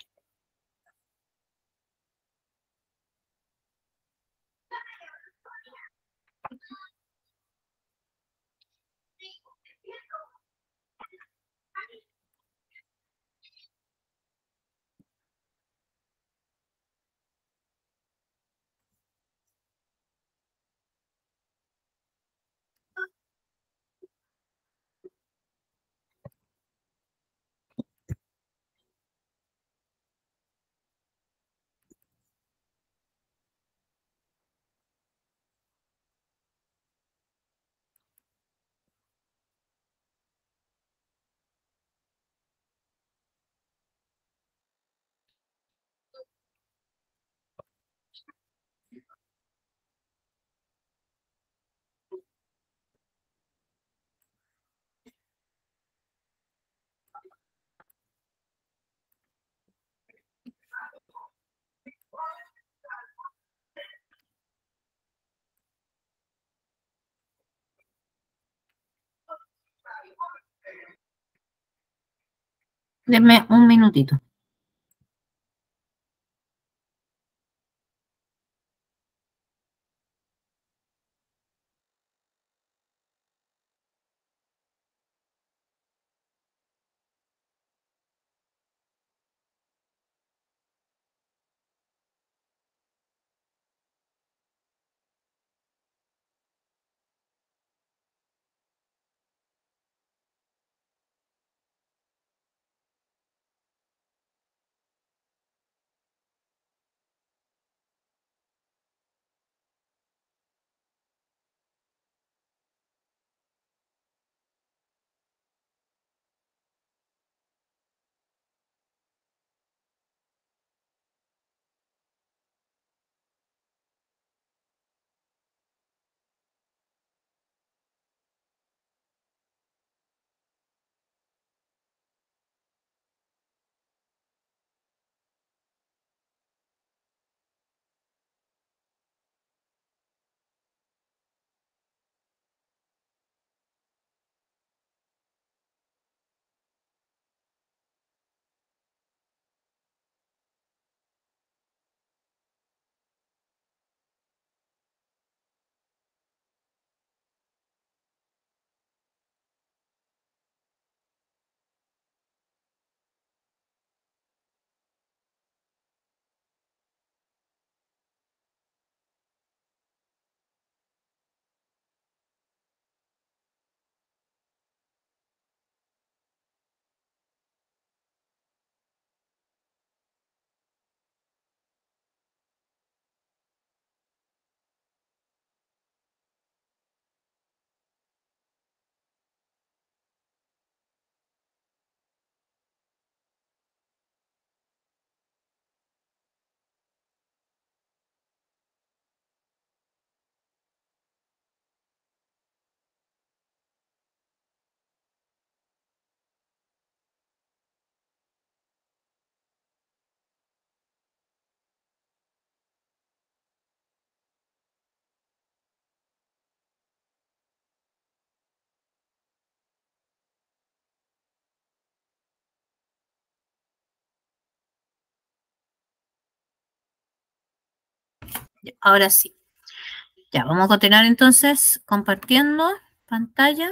Denme un minutito. Ahora sí. Ya, vamos a continuar entonces compartiendo pantalla.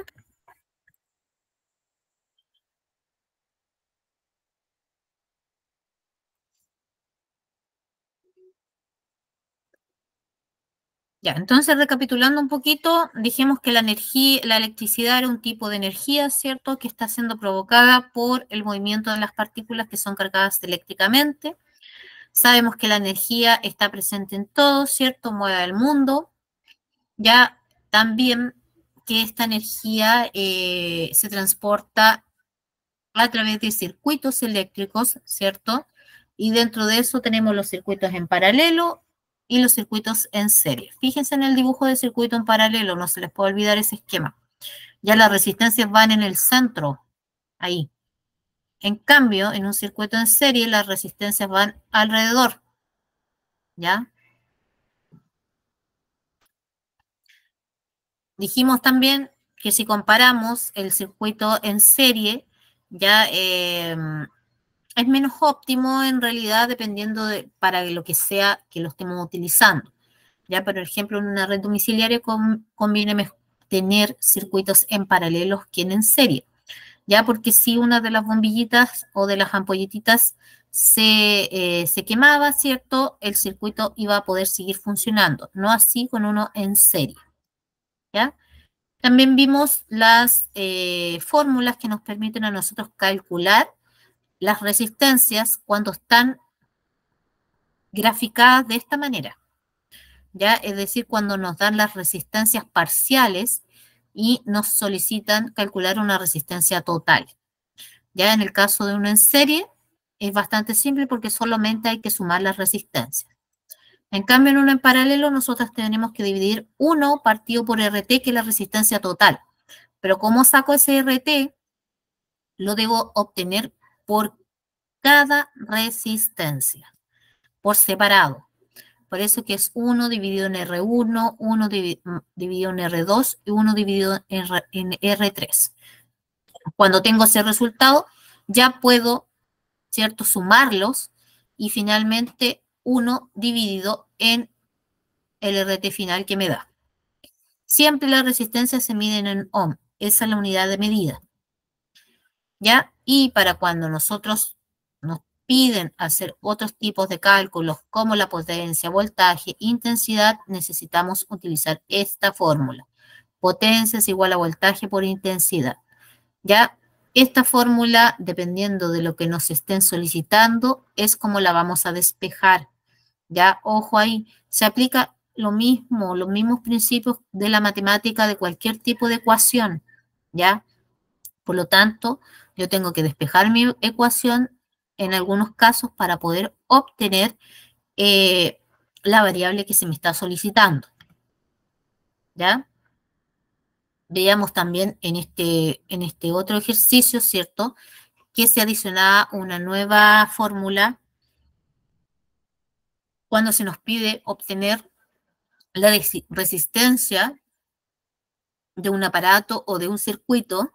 Ya, entonces recapitulando un poquito, dijimos que la electricidad era un tipo de energía, ¿cierto? Que está siendo provocada por el movimiento de las partículas que son cargadas eléctricamente. Sabemos que la energía está presente en todo, ¿cierto? Mueve el mundo. Ya también que esta energía se transporta a través de circuitos eléctricos, ¿cierto? Y dentro de eso tenemos los circuitos en paralelo y los circuitos en serie. Fíjense en el dibujo de circuito en paralelo, no se les puede olvidar ese esquema. Ya las resistencias van en el centro, ahí. En cambio, en un circuito en serie, las resistencias van alrededor, ¿ya? Dijimos también que si comparamos el circuito en serie, ya es menos óptimo en realidad dependiendo para lo que sea que lo estemos utilizando. Ya, por ejemplo, en una red domiciliaria conviene tener circuitos en paralelos que en serie. Ya, porque si una de las bombillitas o de las ampolletitas se quemaba, ¿cierto? El circuito iba a poder seguir funcionando, no así con uno en serie. ¿Ya? También vimos las fórmulas que nos permiten a nosotros calcular las resistencias cuando están graficadas de esta manera, ¿ya? Es decir, cuando nos dan las resistencias parciales y nos solicitan calcular una resistencia total. Ya en el caso de uno en serie es bastante simple porque solamente hay que sumar las resistencias. En cambio, en uno en paralelo nosotros tenemos que dividir 1 partido por RT, que es la resistencia total. Pero ¿cómo saco ese RT? Lo debo obtener por cada resistencia, por separado. Por eso que es 1 dividido en R1, 1 dividido en R2 y 1 dividido en R3. Cuando tengo ese resultado, ya puedo, ¿cierto?, sumarlos y finalmente 1 dividido en el RT final que me da. Siempre las resistencias se miden en ohm. Esa es la unidad de medida. ¿Ya? Y para cuando nosotros nos piden hacer otros tipos de cálculos como la potencia, voltaje, intensidad, necesitamos utilizar esta fórmula. Potencia es igual a voltaje por intensidad. ¿Ya? Esta fórmula, dependiendo de lo que nos estén solicitando, es como la vamos a despejar. ¿Ya? Ojo ahí, se aplica lo mismo, los mismos principios de la matemática de cualquier tipo de ecuación. ¿Ya? Por lo tanto, yo tengo que despejar mi ecuación en algunos casos para poder obtener la variable que se me está solicitando. ¿Ya? Veamos también en este otro ejercicio, ¿cierto?, que se adicionaba una nueva fórmula cuando se nos pide obtener la resistencia de un aparato o de un circuito,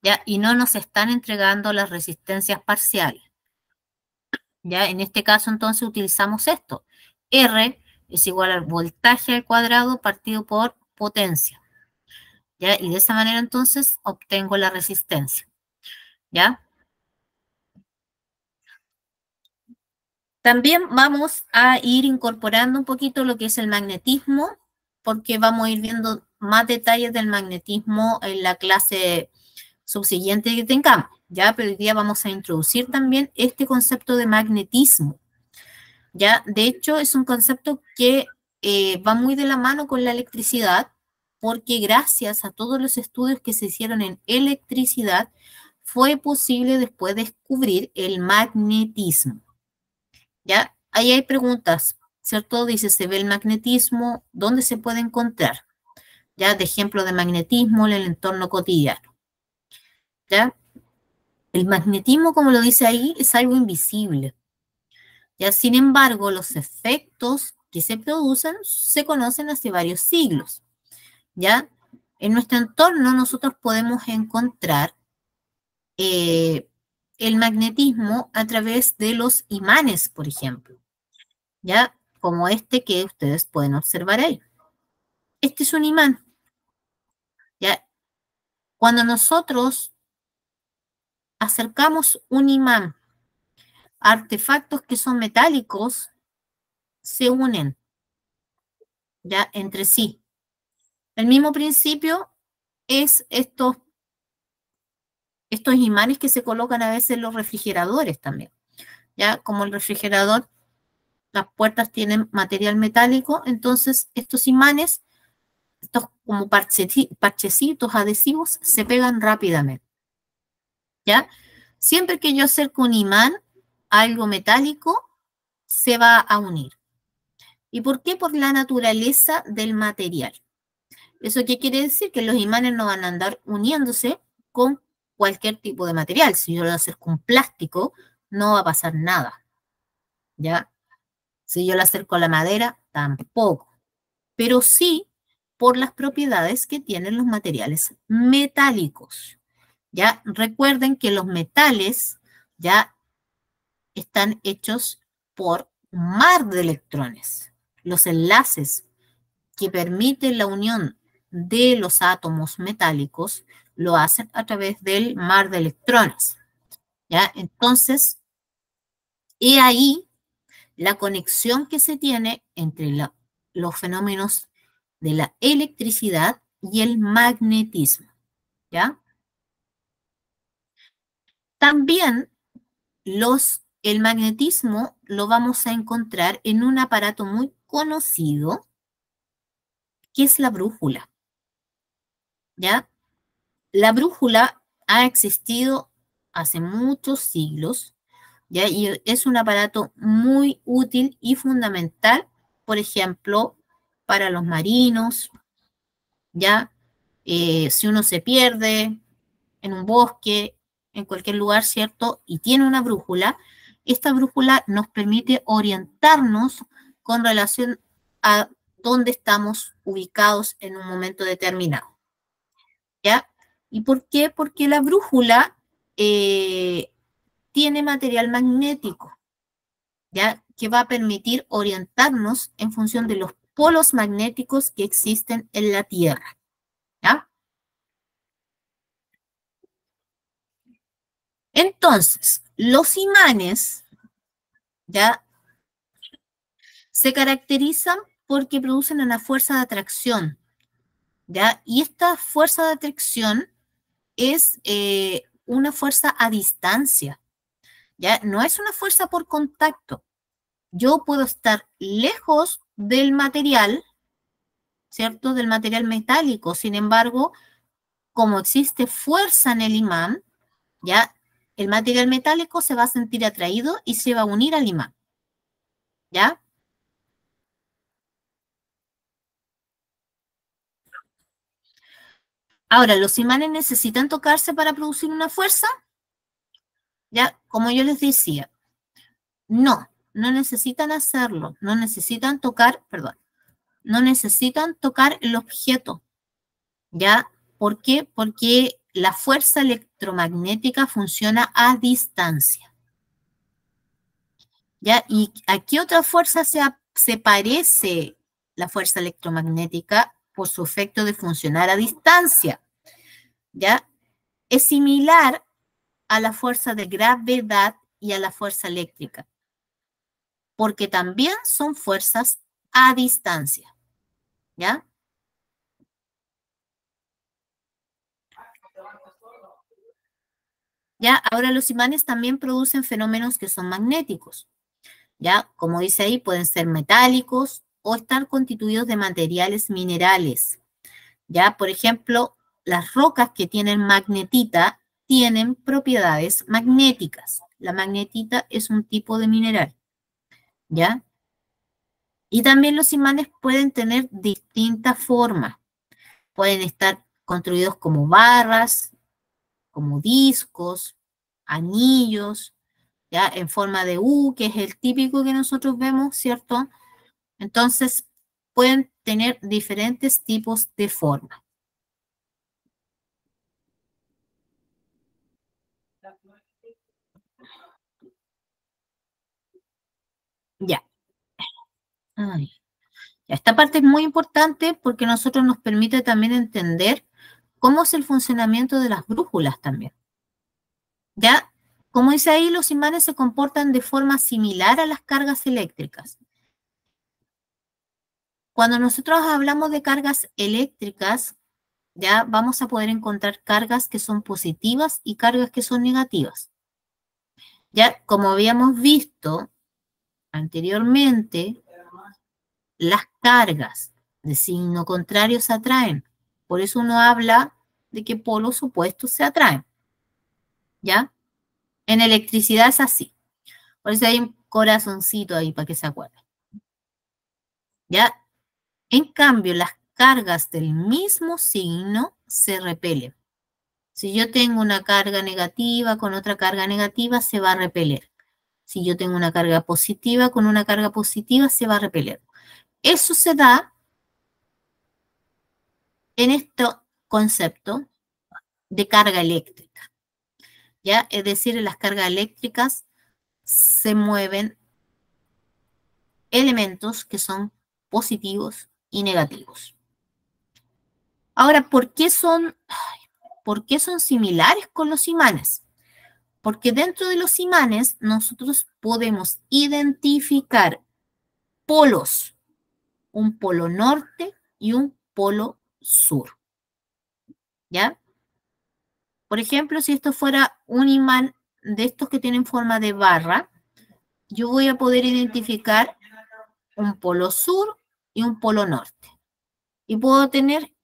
¿ya? Y no nos están entregando las resistencias parciales. ¿Ya? En este caso, entonces, utilizamos esto. R es igual al voltaje al cuadrado partido por potencia. ¿Ya? Y de esa manera, entonces, obtengo la resistencia. ¿Ya? También vamos a ir incorporando un poquito lo que es el magnetismo, porque vamos a ir viendo más detalles del magnetismo en la clase subsiguiente que tengamos, ¿ya? Pero hoy día vamos a introducir también este concepto de magnetismo, ¿ya? De hecho, es un concepto que va muy de la mano con la electricidad, porque gracias a todos los estudios que se hicieron en electricidad, fue posible después descubrir el magnetismo. ¿Ya? Ahí hay preguntas, ¿cierto? Dice, ¿se ve el magnetismo? ¿Dónde se puede encontrar? ¿Ya? De ejemplo de magnetismo en el entorno cotidiano. ¿Ya? El magnetismo, como lo dice ahí, es algo invisible. ¿Ya? Sin embargo, los efectos que se producen se conocen hace varios siglos. ¿Ya? En nuestro entorno nosotros podemos encontrar el magnetismo a través de los imanes, por ejemplo. ¿Ya? como este que ustedes pueden observar ahí. Este es un imán, ¿ya? Cuando nosotros acercamos un imán a artefactos que son metálicos, se unen, ¿ya? Entre sí. El mismo principio es estos imanes que se colocan a veces en los refrigeradores también, ¿ya? Como el refrigerador, las puertas tienen material metálico, entonces estos imanes, estos como parchecitos adhesivos, se pegan rápidamente, ¿ya? Siempre que yo acerco un imán a algo metálico, se va a unir. ¿Y por qué? Por la naturaleza del material. ¿Eso qué quiere decir? Que los imanes no van a andar uniéndose con cualquier tipo de material. Si yo lo acerco un plástico, no va a pasar nada, ¿ya? Si yo lo acerco a la madera, tampoco. Pero sí por las propiedades que tienen los materiales metálicos, ¿ya? Recuerden que los metales ya están hechos por un mar de electrones. Los enlaces que permiten la unión de los átomos metálicos lo hacen a través del mar de electrones, ¿ya? Entonces, he ahí la conexión que se tiene entre los fenómenos de la electricidad y el magnetismo, ¿ya? También el magnetismo lo vamos a encontrar en un aparato muy conocido que es la brújula, ¿ya? La brújula ha existido hace muchos siglos, ¿ya? Y es un aparato muy útil y fundamental, por ejemplo, para los marinos, ¿ya? Si uno se pierde en un bosque, en cualquier lugar, ¿cierto? Y tiene una brújula, esta brújula nos permite orientarnos con relación a dónde estamos ubicados en un momento determinado, ¿ya? ¿Y por qué? Porque la brújula tiene material magnético, ¿ya? Que va a permitir orientarnos en función de los polos magnéticos que existen en la Tierra, ¿ya? Entonces, los imanes, ¿ya? Se caracterizan porque producen una fuerza de atracción, ¿ya? Y esta fuerza de atracción es una fuerza a distancia, ¿ya? No es una fuerza por contacto. Yo puedo estar lejos del material, ¿cierto? Del material metálico. Sin embargo, como existe fuerza en el imán, ¿ya? El material metálico se va a sentir atraído y se va a unir al imán, ¿ya? Ahora, ¿los imanes necesitan tocarse para producir una fuerza? Ya, como yo les decía, no necesitan hacerlo, no necesitan tocar, perdón, no necesitan tocar el objeto, ¿ya? ¿Por qué? Porque la fuerza electromagnética funciona a distancia, ¿ya? ¿Y a qué otra fuerza se parece la fuerza electromagnética? Por su efecto de funcionar a distancia, ¿ya? Es similar a la fuerza de gravedad y a la fuerza eléctrica, porque también son fuerzas a distancia, ¿ya? ¿Ya? Ahora los imanes también producen fenómenos que son magnéticos, ¿ya? Como dice ahí, pueden ser metálicos o estar constituidos de materiales minerales, ¿ya? Por ejemplo, las rocas que tienen magnetita tienen propiedades magnéticas. La magnetita es un tipo de mineral, ¿ya? Y también los imanes pueden tener distintas formas. Pueden estar construidos como barras, como discos, anillos, ¿ya? En forma de U, que es el típico que nosotros vemos, ¿cierto? Entonces, pueden tener diferentes tipos de forma. Ya. Ay, esta parte es muy importante porque nosotros nos permite también entender cómo es el funcionamiento de las brújulas también. ¿Ya? Como dice ahí, los imanes se comportan de forma similar a las cargas eléctricas. Cuando nosotros hablamos de cargas eléctricas, ya vamos a poder encontrar cargas que son positivas y cargas que son negativas. Ya, como habíamos visto anteriormente, las cargas de signo contrario se atraen. Por eso uno habla de que polos opuestos se atraen. ¿Ya? En electricidad es así. Por eso hay un corazoncito ahí para que se acuerden. ¿Ya? En cambio, las cargas del mismo signo se repelen. Si yo tengo una carga negativa con otra carga negativa, se va a repeler. Si yo tengo una carga positiva con una carga positiva, se va a repeler. Eso se da en este concepto de carga eléctrica. ¿Ya? Es decir, en las cargas eléctricas se mueven elementos que son positivos y negativos. Ahora, ¿por qué son similares con los imanes? Porque dentro de los imanes nosotros podemos identificar polos, un polo norte y un polo sur. ¿Ya? Por ejemplo, si esto fuera un imán de estos que tienen forma de barra, yo voy a poder identificar un polo sur y un polo norte. Y puedo tener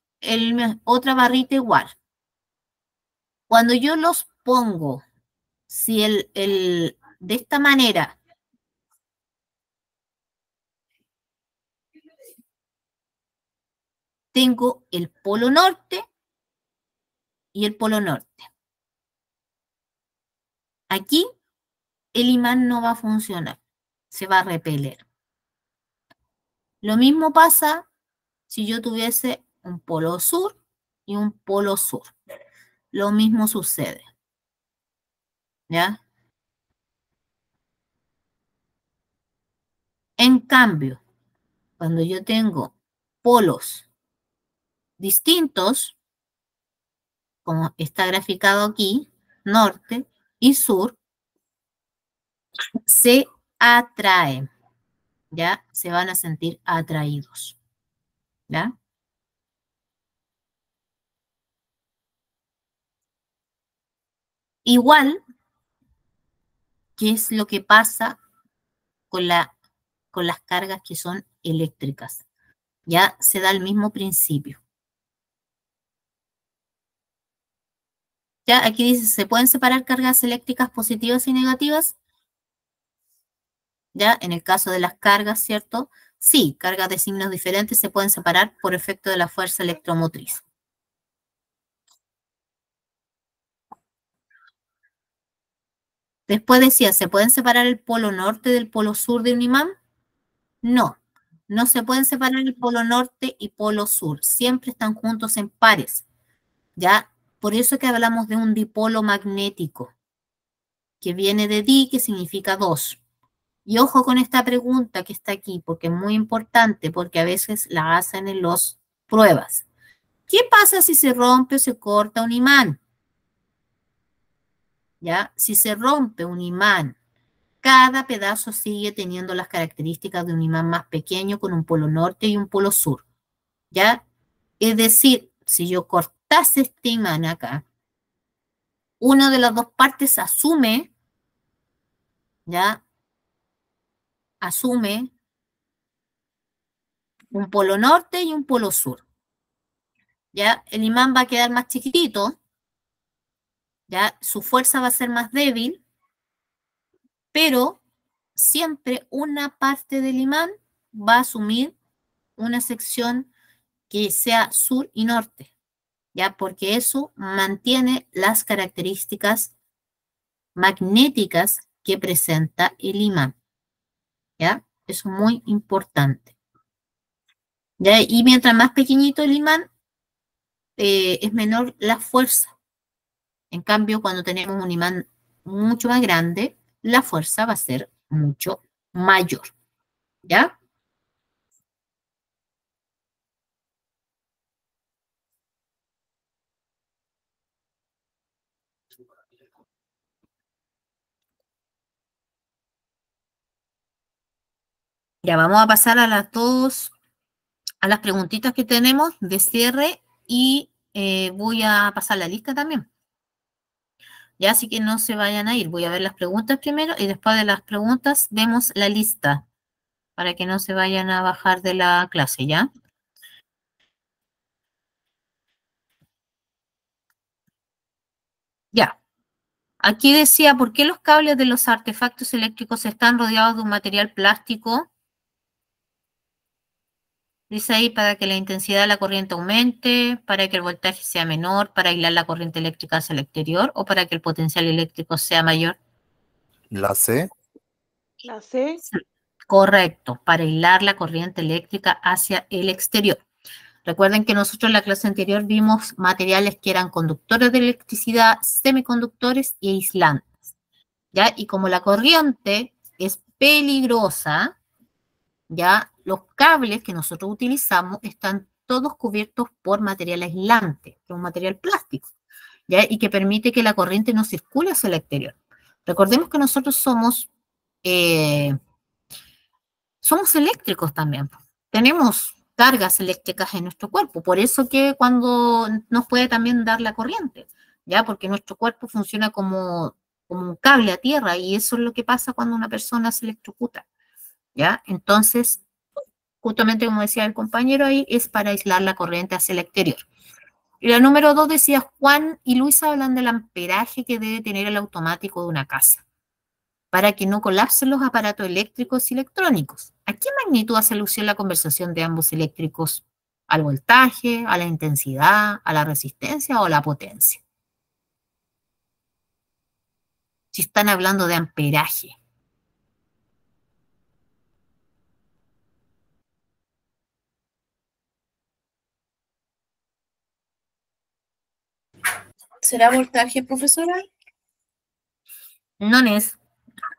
otra barrita igual. Cuando yo los pongo, si de esta manera, tengo el polo norte y el polo norte. Aquí el imán no va a funcionar, se va a repeler. Lo mismo pasa si yo tuviese un polo sur y un polo sur. Lo mismo sucede. ¿Ya? En cambio, cuando yo tengo polos distintos, como está graficado aquí, norte y sur, se atraen, ¿ya? Se van a sentir atraídos, ¿ya? Igual, ¿qué es lo que pasa con las cargas que son eléctricas? Ya se da el mismo principio. Ya aquí dice, ¿se pueden separar cargas eléctricas positivas y negativas? Ya, en el caso de las cargas, ¿cierto? Sí, cargas de signos diferentes se pueden separar por efecto de la fuerza electromotriz. Después decía, ¿se pueden separar el polo norte del polo sur de un imán? No, no se pueden separar el polo norte y polo sur. Siempre están juntos en pares. ¿Ya? Por eso que hablamos de un dipolo magnético, que viene de di, que significa dos. Y ojo con esta pregunta que está aquí, porque es muy importante, porque a veces la hacen en las pruebas. ¿Qué pasa si se rompe o se corta un imán? ¿Ya? Si se rompe un imán, cada pedazo sigue teniendo las características de un imán más pequeño con un polo norte y un polo sur. ¿Ya? Es decir, si yo cortase este imán acá, una de las dos partes asume, ¿ya? Asume un polo norte y un polo sur. ¿Ya? El imán va a quedar más chiquitito, ¿ya? Su fuerza va a ser más débil, pero siempre una parte del imán va a asumir una sección que sea sur y norte, ¿ya? Porque eso mantiene las características magnéticas que presenta el imán, ¿ya? Eso es muy importante. ¿Ya? Y mientras más pequeñito el imán, es menor la fuerza. En cambio, cuando tenemos un imán mucho más grande, la fuerza va a ser mucho mayor, ¿ya? Ya vamos a pasar a a las preguntitas que tenemos de cierre y voy a pasar la lista también. Ya, así que no se vayan a ir. Voy a ver las preguntas primero y después de las preguntas vemos la lista para que no se vayan a bajar de la clase, ¿ya? Ya. Aquí decía, ¿por qué los cables de los artefactos eléctricos están rodeados de un material plástico? Dice ahí, para que la intensidad de la corriente aumente, para que el voltaje sea menor, para aislar la corriente eléctrica hacia el exterior o para que el potencial eléctrico sea mayor. La C. La C. Sí. Correcto, para aislar la corriente eléctrica hacia el exterior. Recuerden que nosotros en la clase anterior vimos materiales que eran conductores de electricidad, semiconductores y aislantes, ¿ya? Y como la corriente es peligrosa, ¿ya? Los cables que nosotros utilizamos están todos cubiertos por material aislante, que es un material plástico, ¿ya? Y que permite que la corriente no circule hacia el exterior. Recordemos que nosotros somos eléctricos también. Tenemos cargas eléctricas en nuestro cuerpo, por eso que cuando nos puede también dar la corriente, ¿ya? Porque nuestro cuerpo funciona como un cable a tierra y eso es lo que pasa cuando una persona se electrocuta, ¿ya? Entonces, justamente como decía el compañero ahí, es para aislar la corriente hacia el exterior. Y la número 2 decía, Juan y Luisa hablan del amperaje que debe tener el automático de una casa para que no colapsen los aparatos eléctricos y electrónicos. ¿A qué magnitud hace alusión la conversación de ambos eléctricos? ¿Al voltaje, a la intensidad, a la resistencia o a la potencia? Si están hablando de amperaje. ¿Será voltaje, profesora? Nones,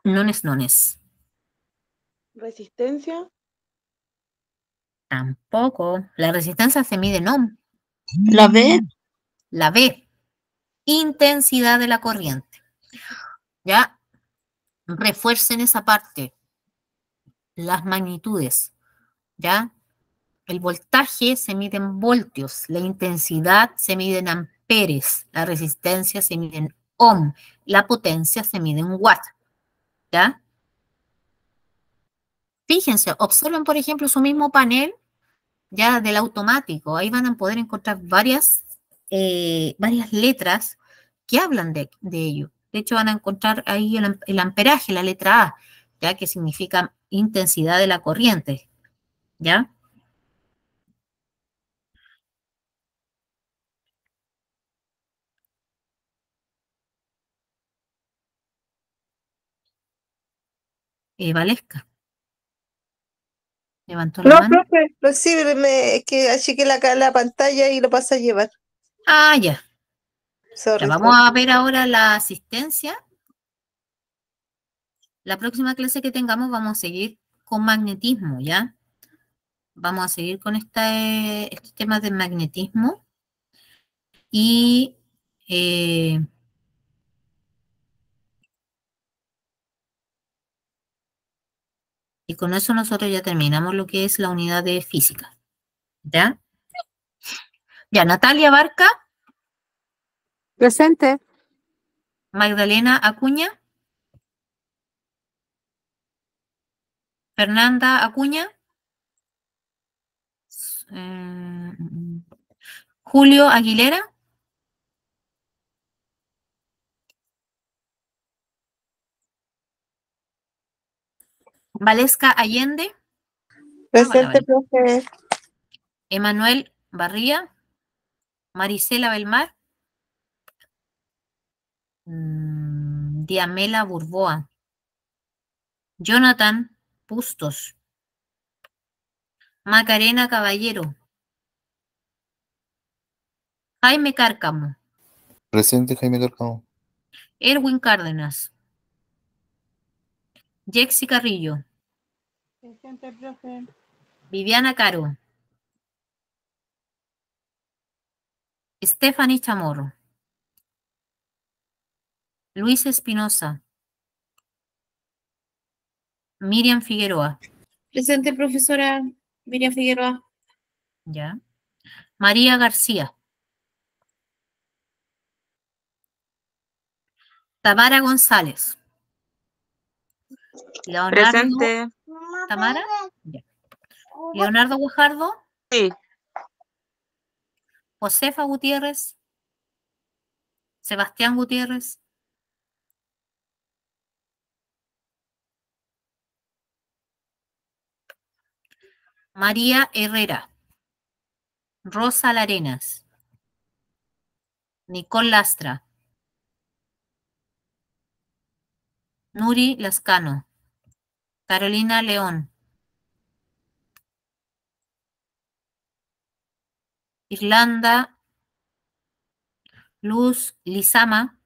nones, nones. Resistencia. Tampoco. La resistencia se mide en ohm. La B. La B, intensidad de la corriente. ¿Ya? Refuercen esa parte. Las magnitudes. ¿Ya? El voltaje se mide en voltios, la intensidad se mide en amperes, la resistencia se mide en ohm, la potencia se mide en watt. ¿Ya? Fíjense, observen por ejemplo su mismo panel ya del automático. Ahí van a poder encontrar varias letras que hablan de ello. De hecho, van a encontrar ahí el amperaje, la letra A, ya que significa intensidad de la corriente. ¿Ya? Valesca. Levantó la No, mano. profe, sí, es que achiqué la pantalla y lo pasé a llevar. Ah, ya. Ya Sorry, vamos a ver ahora la asistencia. La próxima clase que tengamos vamos a seguir con magnetismo, ¿ya? Vamos a seguir con este tema de magnetismo y con eso nosotros ya terminamos lo que es la unidad de física, ¿ya? Ya, Natalia Barca, Presente. Magdalena Acuña, Fernanda Acuña, eh, Julio Aguilera, Valesca Allende, presente, profe. Emanuel Barría, Marisela Belmar, Diamela Burboa, Jonathan Bustos, Macarena Caballero, Jaime Cárcamo, Presente, Jaime Carcamo. Erwin Cárdenas, Jexy Carrillo, Presente, profe. Viviana Caro, Stephanie Chamorro, Luis Espinosa. Miriam Figueroa. Presente, profesora Miriam Figueroa. Ya. María García. Tamara González. Leonardo. Presente. Tamara. Ya. Leonardo Guajardo. Sí. Josefa Gutiérrez. Sebastián Gutiérrez. María Herrera. Rosa Larenas. Nicole Lastra. Nuri Lascano. Carolina León. Irlanda Luz Lizama.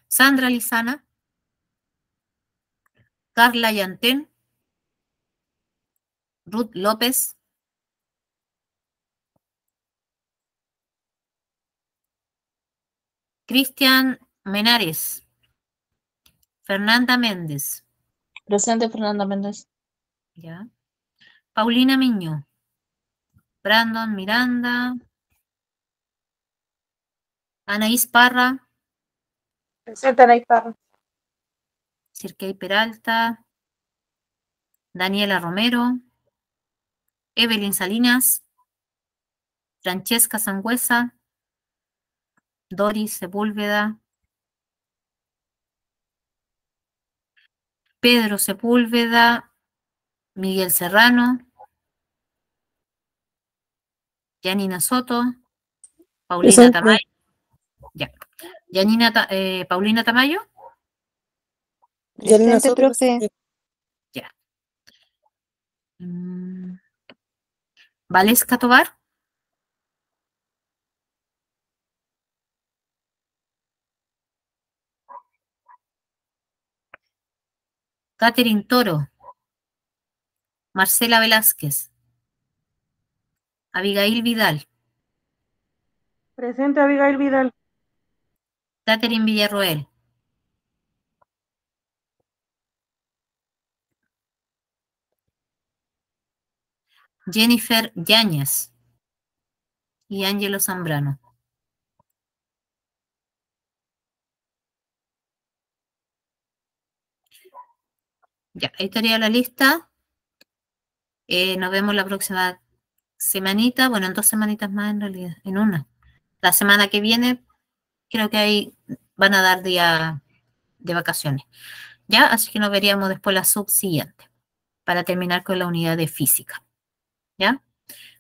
Sandra Lizana. Carla Yantén. Ruth López. Cristian Menares. Fernanda Méndez. Presente, Fernanda Méndez. Ya. Paulina Miño. Brandon Miranda. Anaís Parra. Presente, Anaís Parra. Cirquei Peralta. Daniela Romero. Evelyn Salinas. Francesca Sangüesa. Doris Sepúlveda. Pedro Sepúlveda. Miguel Serrano. Yanina Soto. Paulina Presente. Tamayo. Ya. Paulina Tamayo. Presente, profe. Ya. Valesca Tobar. Catherine Toro. Marcela Velázquez. Abigail Vidal. Presente, Abigail Vidal. Catherine Villarroel. Jennifer Yáñez. Y Ángelo Zambrano. Ya, ahí estaría la lista. Nos vemos la próxima semanita. Bueno, en 2 semanitas más en realidad. En una. La semana que viene creo que ahí van a dar día de vacaciones. Ya, así que nos veríamos después la subsiguiente. Para terminar con la unidad de física. ¿Ya?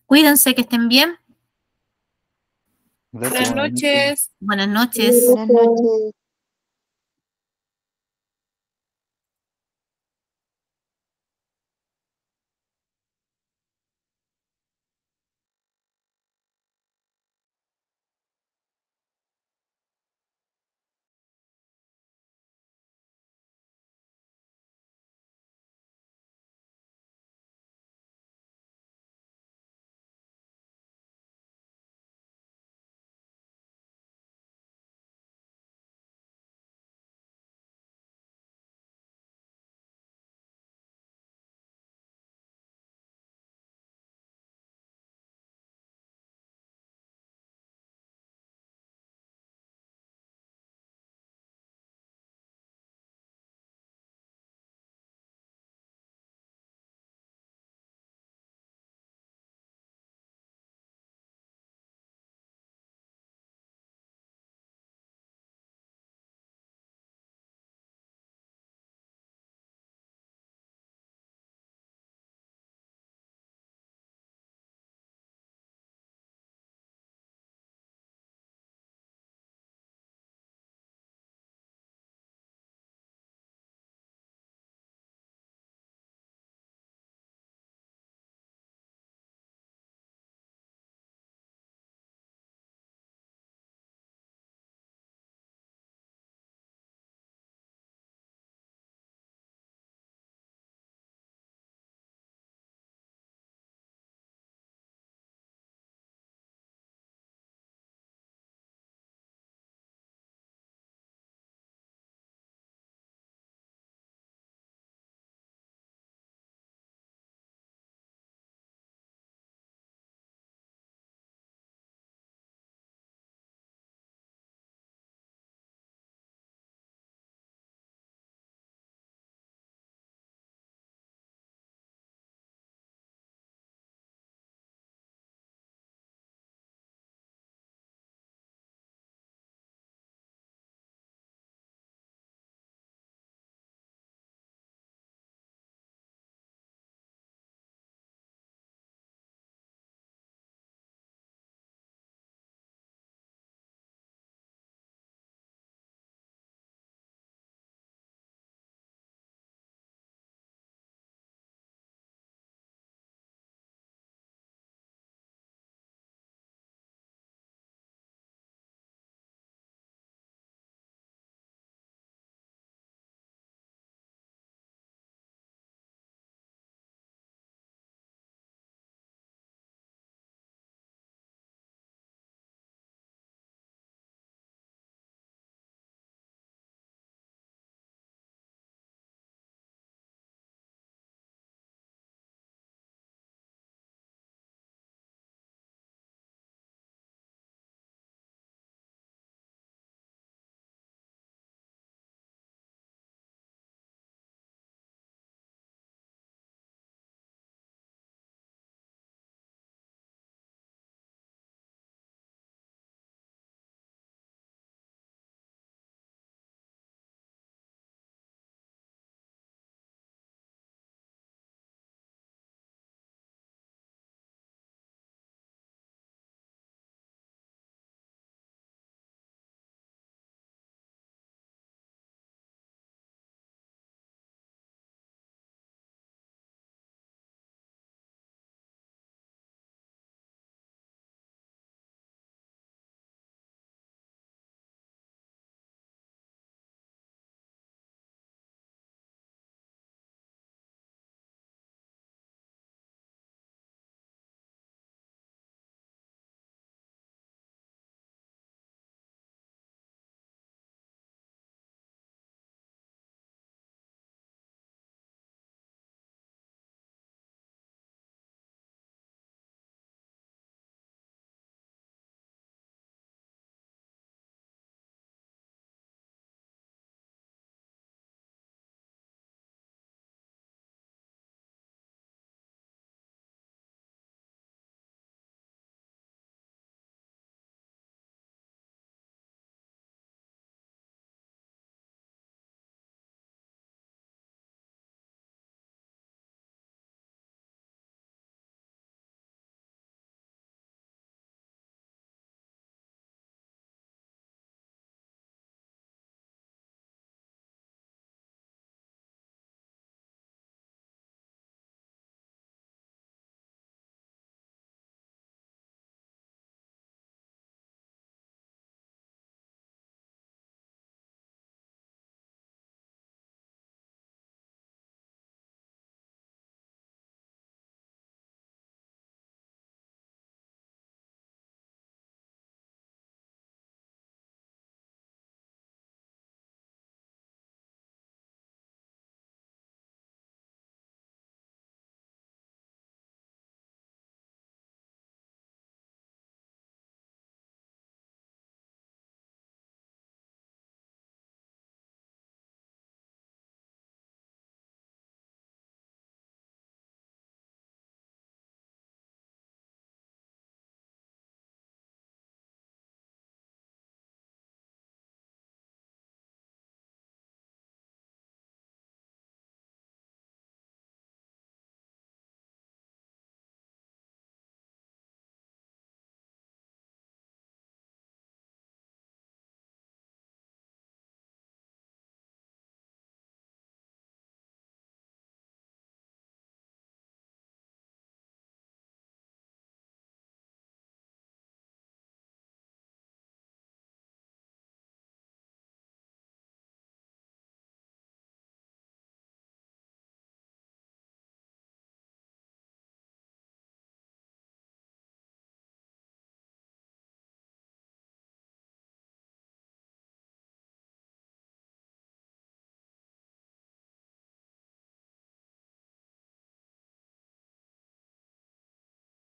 Cuídense, que estén bien. Gracias. Buenas noches. Buenas noches. Buenas noches.